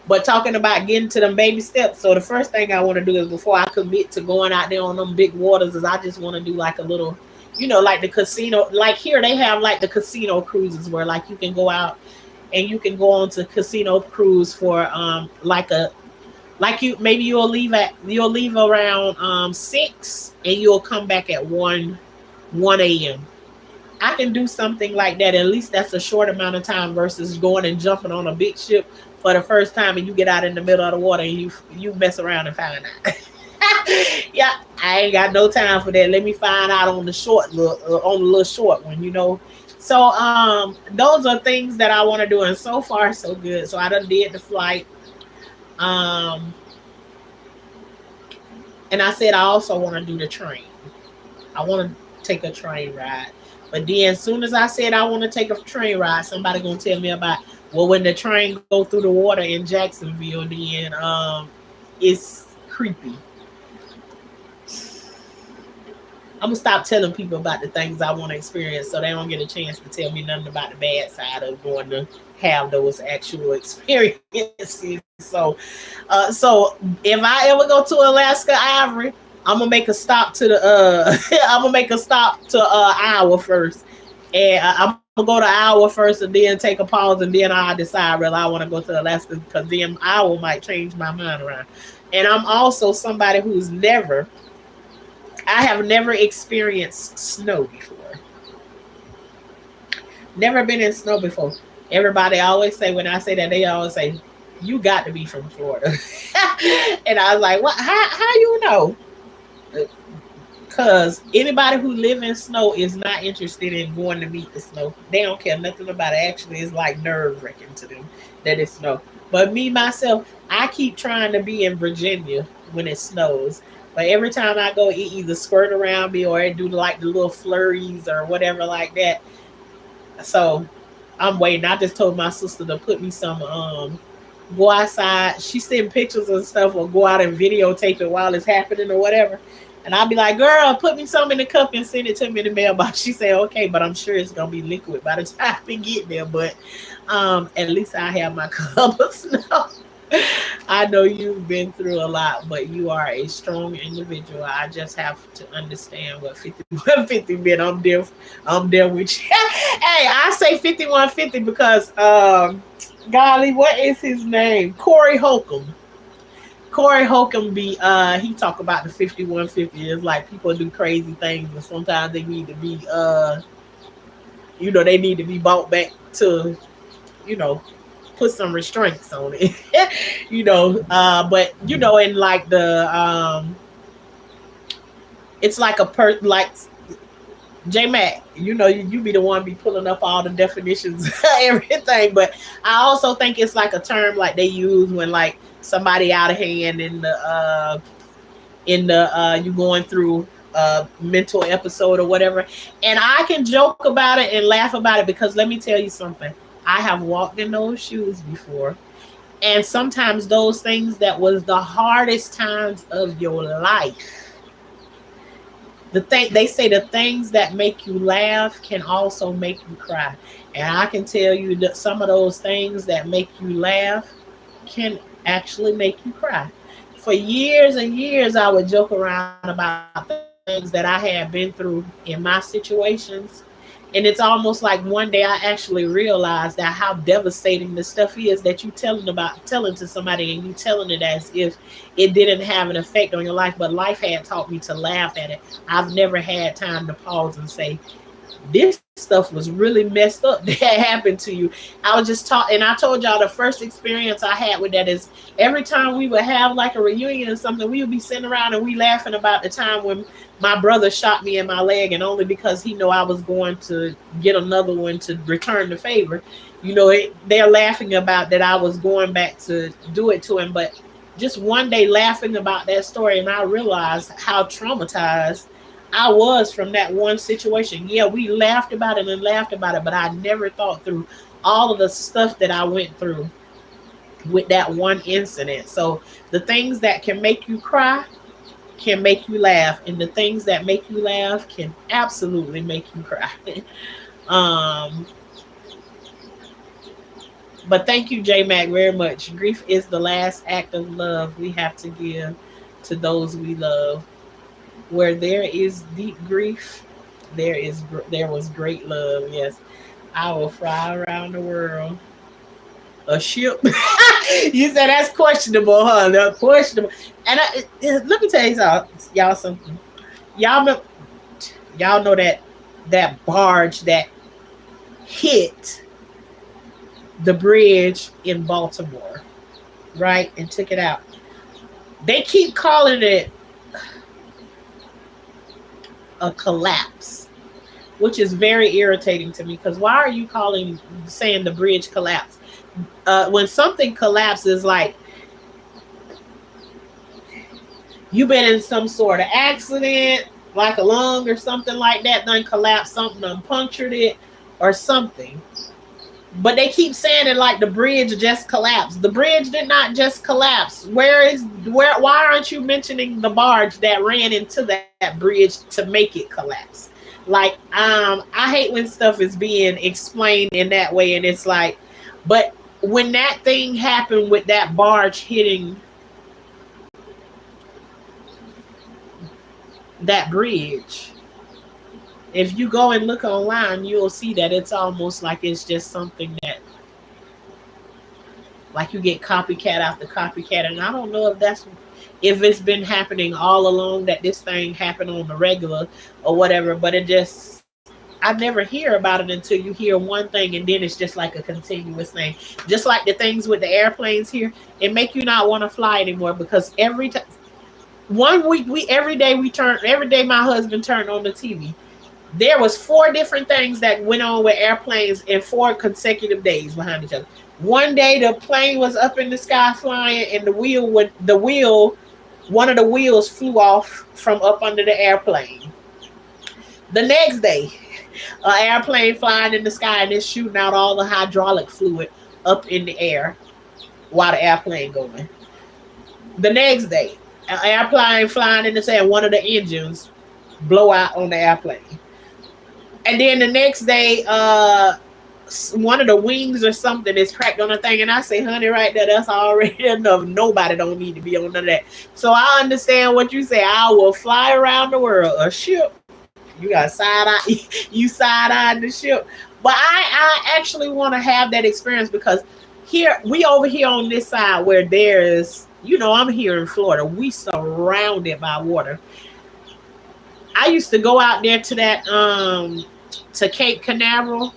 A: But talking about getting to them baby steps, so the first thing I want to do is before I commit to going out there on them big waters, is I just want to do like a little, like the casino. Like here, they have like the casino cruises where like you can go out and you can go on to casino cruise for you'll leave around 6 and you'll come back at 1 a.m. I can do something like that. At least that's a short amount of time versus going and jumping on a big ship for the first time and you get out in the middle of the water and you mess around and find out. Yeah, I ain't got no time for that. Let me find out on the little short one. So those are things that I want to do, and so far so good. So I done did the flight. Um, and I said I also want to do the train. I want to take a train ride. But then as soon as I said I want to take a train ride, somebody gonna tell me about, well, when the train go through the water in Jacksonville, then it's creepy. I'm gonna stop telling people about the things I want to experience so they don't get a chance to tell me nothing about the bad side of going to have those actual experiences. So if I ever go to Alaska, Ivory, I'm gonna make a stop to the I'm gonna make a stop to Iowa first, and I'm gonna go to Iowa first, and then take a pause, and then I decide whether I want to go to Alaska, because then Iowa might change my mind around. And I'm also somebody I have never experienced snow before. Never been in snow before. Everybody always say, when I say that, they always say, "You got to be from Florida." And I was like, "What? How you know?" Because anybody who live in snow is not interested in going to meet the snow. They don't care nothing about it. Actually, it's like nerve wracking to them that it's snow. But me myself, I keep trying to be in Virginia when it snows. But every time I go, it either squirt around me or it do like the little flurries or whatever like that. So I'm waiting. I just told my sister to put me some go outside. She send pictures and stuff or go out and videotape it while it's happening or whatever. And I'll be like, girl, put me some in the cup and send it to me in the mailbox. She said, okay, but I'm sure it's gonna be liquid by the time we get there. But at least I have my cup of snow. I know you've been through a lot, but you are a strong individual. I just have to understand what 5150 meant. I'm there with you. Hey, I say 5150 because golly, what is his name? Corey Holcomb. Corey Holcomb be he talk about the 5150. It's like people do crazy things and sometimes they need to be they need to be brought back to, you know, put some restraints on it. But in like the it's like a like J Mac, you be the one be pulling up all the definitions, everything. But I also think it's like a term like they use when like somebody out of hand in the you going through a mental episode or whatever. And I can joke about it and laugh about it because let me tell you something. I have walked in those shoes before. And sometimes those things that was the hardest times of your life, they say the things that make you laugh can also make you cry. And I can tell you that some of those things that make you laugh can actually make you cry. For years and years, I would joke around about things that I had been through in my situations. And it's almost like one day I actually realized that how devastating the stuff is that you telling to somebody and you telling it as if it didn't have an effect on your life, but life had taught me to laugh at it. I've never had time to pause and say, this stuff was really messed up that happened to you. I was just taught, and I told y'all the first experience I had with that is every time we would have like a reunion or something, we would be sitting around and we laughing about the time when my brother shot me in my leg, and only because he knew I was going to get another one to return the favor. They're laughing about that I was going back to do it to him, but just one day laughing about that story, and I realized how traumatized I was from that one situation. Yeah, we laughed about it and laughed about it, but I never thought through all of the stuff that I went through with that one incident. So the things that can make you cry can make you laugh, and the things that make you laugh can absolutely make you cry. um, but thank you, J Mac, very much. Grief is the last act of love we have to give to those we love. Where there is deep grief, there was great love. Yes, I will fly around the world. A ship? You said that's questionable, huh? That's questionable. And let me tell y'all something. Y'all know, y'all know that barge that hit the bridge in Baltimore, right, and took it out. They keep calling it a collapse, which is very irritating to me. Because why are you saying the bridge collapsed? When something collapses, like you've been in some sort of accident, like a lung or something like that, done collapsed, something done punctured it or something. But they keep saying it like the bridge just collapsed. The bridge did not just collapse. Why aren't you mentioning the barge that ran into that bridge to make it collapse? Like, I hate when stuff is being explained in that way, and it's like, but when that thing happened with that barge hitting that bridge, if you go and look online, you'll see that it's almost like it's just something that, like, you get copycat after copycat. And I don't know if it's been happening all along, that this thing happened on the regular or whatever, but I never hear about it until you hear one thing, and then it's just like a continuous thing. Just like the things with the airplanes here, it make you not want to fly anymore, because every time, one week, every day my husband turned on the TV. There was 4 different things that went on with airplanes in 4 consecutive days behind each other. One day the plane was up in the sky flying, and one of the wheels flew off from up under the airplane. The next day, an airplane flying in the sky and it's shooting out all the hydraulic fluid up in the air while the airplane going. The next day, an airplane flying in the sky, and one of the engines blow out on the airplane. And then the next day, one of the wings or something is cracked on the thing, and I say, honey, right there, that's already enough. Nobody don't need to be on none of that. So I understand what you say. I will fly around the world. A ship, you got side eye, you side eye the ship. But I actually want to have that experience because here we over here on this side where there's, I'm here in Florida. We surrounded by water. I used to go out there to that to Cape Canaveral,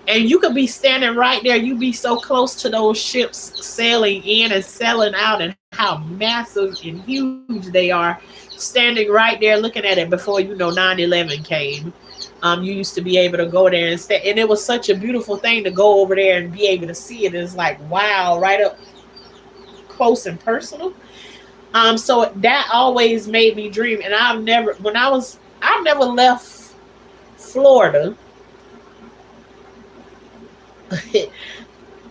A: and you could be standing right there. You be so close to those ships sailing in and sailing out, and how massive and huge they are. Standing right there looking at it before 9/11 came. You used to be able to go there and stay, and it was such a beautiful thing to go over there and be able to see it. It's like wow, right up close and personal. So that always made me dream, and I've never left Florida.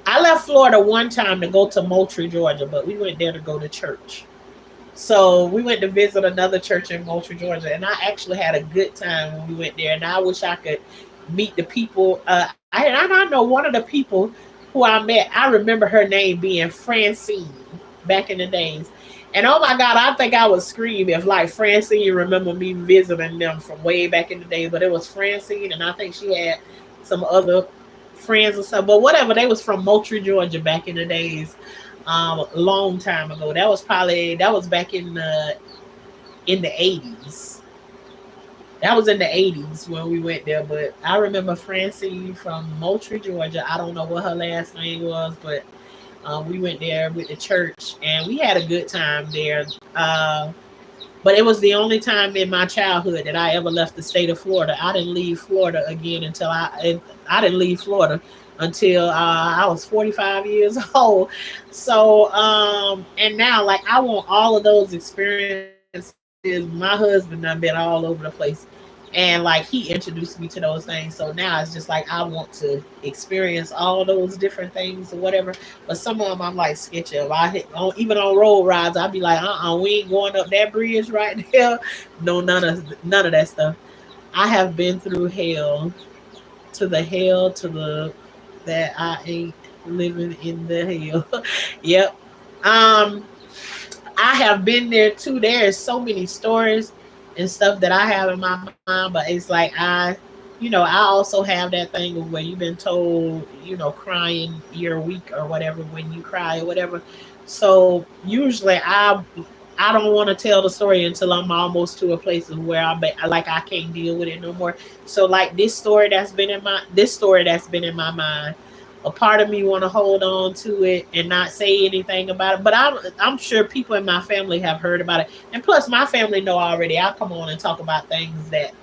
A: I left Florida one time to go to Moultrie, Georgia, but we went there to go to church. So we went to visit another church in Moultrie, Georgia, and I actually had a good time when we went there. And I wish I could meet the people. I know one of the people who I met. I remember her name being Francine back in the days. And oh my God, I think I would scream if like Francine remember me visiting them from way back in the day. But it was Francine, and I think she had some other friends or something. But whatever, they was from Moultrie, Georgia back in the days, a long time ago. That was back in the 80s. That was in the 80s when we went there. But I remember Francine from Moultrie, Georgia. I don't know what her last name was, but we went there with the church and we had a good time there. But it was the only time in my childhood that I ever left the state of Florida. I didn't leave Florida again I didn't leave Florida until I was 45 years old. So and now like I want all of those experiences. My husband done been all over the place. And like he introduced me to those things. So now it's just like I want to experience all those different things or whatever. But some of them I'm like sketchy of. Even on road rides, I'd be like, we ain't going up that bridge right there. No, none of that stuff. I have been through hell to the that I ain't living in the hell. Yep. Um, I have been there too. There is so many stories and stuff that I have in my mind, but it's like I also have that thing of where you've been told, crying you're weak or whatever when you cry or whatever. So usually I don't want to tell the story until I'm almost to a place of where like I can't deal with it no more. So like this story that's been in my mind, a part of me want to hold on to it and not say anything about it. But I'm sure people in my family have heard about it, and plus my family know already. I'll come on and talk about things that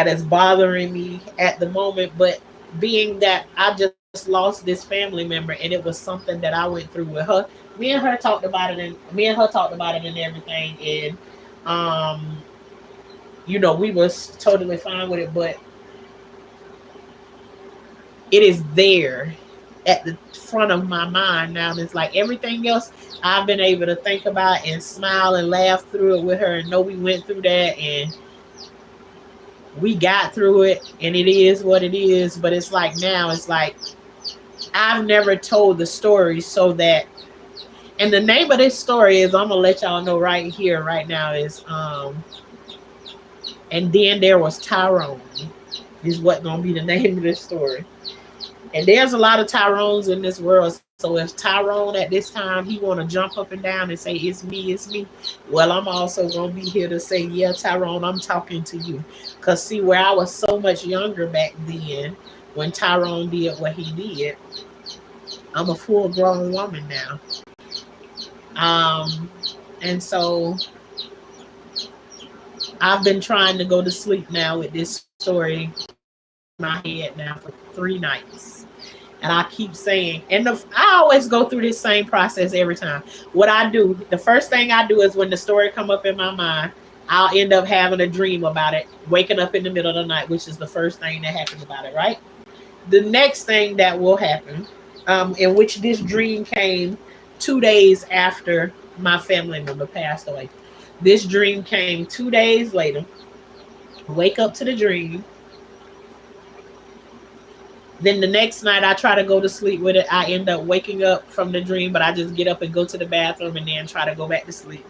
A: is bothering me at the moment. But being that I just lost this family member and it was something that I went through with her, me and her talked about it and everything, and um, we was totally fine with it, but it is there at the front of my mind now. And it's like everything else I've been able to think about and smile and laugh through it with her and know we went through that and we got through it and it is what it is. But it's like now it's like I've never told the story so that, and the name of this story is, I'm gonna let y'all know right here right now, is and then there was Tyrone is what gonna be the name of this story. And there's a lot of Tyrones in this world. So if Tyrone at this time he want to jump up and down and say it's me, well, I'm also gonna be here to say, yeah, Tyrone, I'm talking to you. Cause see, where I was so much younger back then, when Tyrone did what he did, I'm a full grown woman now. Um, and so I've been trying to go to sleep now with this story in my head now for 3 nights. And I keep saying, I always go through this same process every time. What I do, the first thing I do is when the story come up in my mind, I'll end up having a dream about it, waking up in the middle of the night, which is the first thing that happens about it, right? The next thing that will happen, in which this dream came 2 days after my family member passed away. This dream came 2 days later. Wake up to the dream. Then the next night, I try to go to sleep with it. I end up waking up from the dream, but I just get up and go to the bathroom and then try to go back to sleep.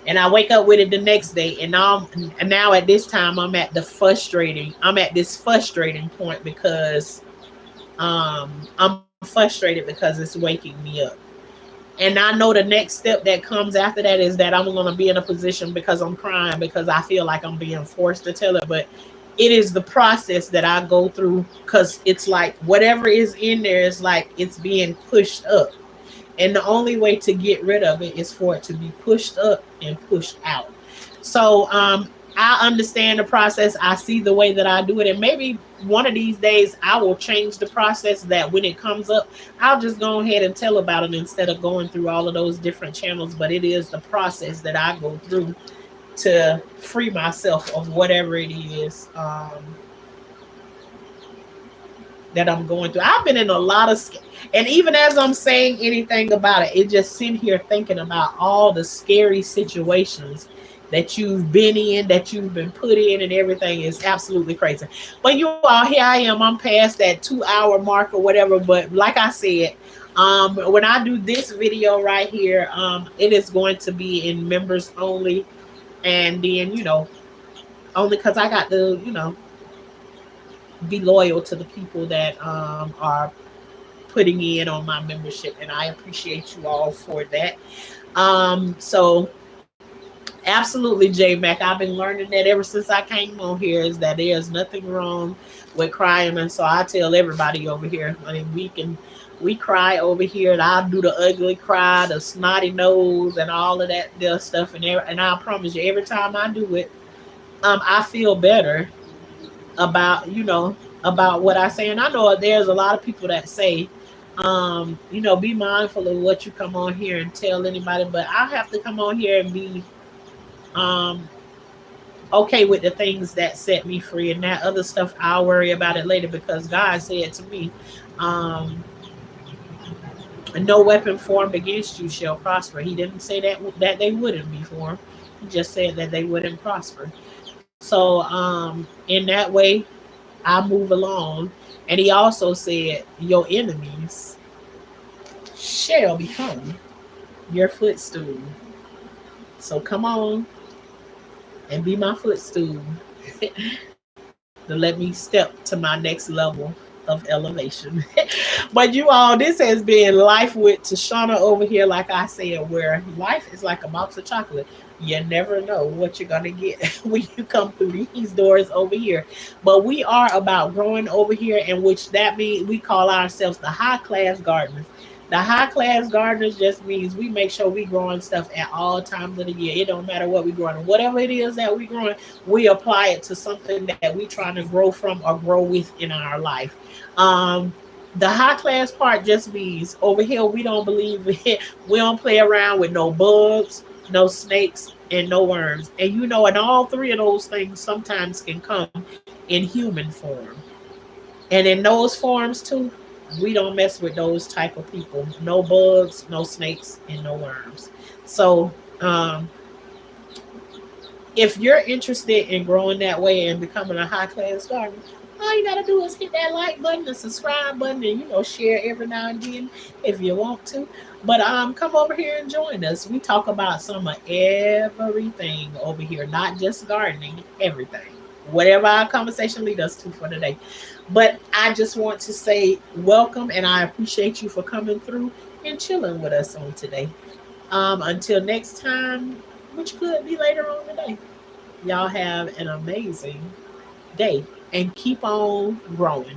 A: And I wake up with it the next day. And now at this time, I'm at this frustrating point because I'm frustrated because it's waking me up. And I know the next step that comes after that is that I'm going to be in a position because I'm crying because I feel like I'm being forced to tell it. But it is the process that I go through because it's like whatever is in there is like it's being pushed up. And the only way to get rid of it is for it to be pushed up and pushed out. So I understand the process. I see the way that I do it. And maybe one of these days I will change the process that when it comes up, I'll just go ahead and tell about it instead of going through all of those different channels. But it is the process that I go through to free myself of whatever it is that I'm going through. I've been in a lot of, and even as I'm saying anything about it, it just sitting here thinking about all the scary situations that you've been in, that you've been put in, and everything is absolutely crazy. But you all, here I am. I'm past that 2 hour mark or whatever. But like I said, when I do this video right here, it is going to be in members only, and then only because I got to be loyal to the people that are putting in on my membership, and I appreciate you all for that. So absolutely, J Mac, I've been learning that ever since I came on here is that there's nothing wrong with crying, and so I tell everybody over here, I mean, we cry over here, and I'll do the ugly cry, the snotty nose, and all of that stuff, and I promise you, every time I do it, I feel better about about what I say. And I know there's a lot of people that say, be mindful of what you come on here and tell anybody, but I have to come on here and be um okay with the things that set me free, and that other stuff I'll worry about it later, because God said to me, um no weapon formed against you shall prosper. He didn't say that they wouldn't be formed. He just said that they wouldn't prosper. So in that way I move along. And he also said, your enemies shall become your footstool. So come on and be my footstool to let me step to my next level of elevation. But you all, this has been Life with Tashana over here, like I said, where life is like a box of chocolate. You never know what you're going to get when you come through these doors over here. But we are about growing over here, in which that means we call ourselves the high class gardeners. The high class gardeners just means we make sure we growing stuff at all times of the year. It don't matter what we growing. Whatever it is that we growing, we apply it to something that we trying to grow from or grow with in our life. Um, the high class part just means over here we don't believe it. We don't play around with no bugs, no snakes, and no worms. And and all three of those things sometimes can come in human form. And in those forms too, we don't mess with those type of people. No bugs, no snakes, and no worms. So if you're interested in growing that way and becoming a high class gardener, all you gotta do is hit that like button, the subscribe button, and share every now and then if you want to. But come over here and join us. We talk about some of everything over here, not just gardening, everything. Whatever our conversation lead us to for today. But I just want to say welcome, and I appreciate you for coming through and chilling with us on today. Until next time, which could be later on today. Y'all have an amazing day and keep on growing.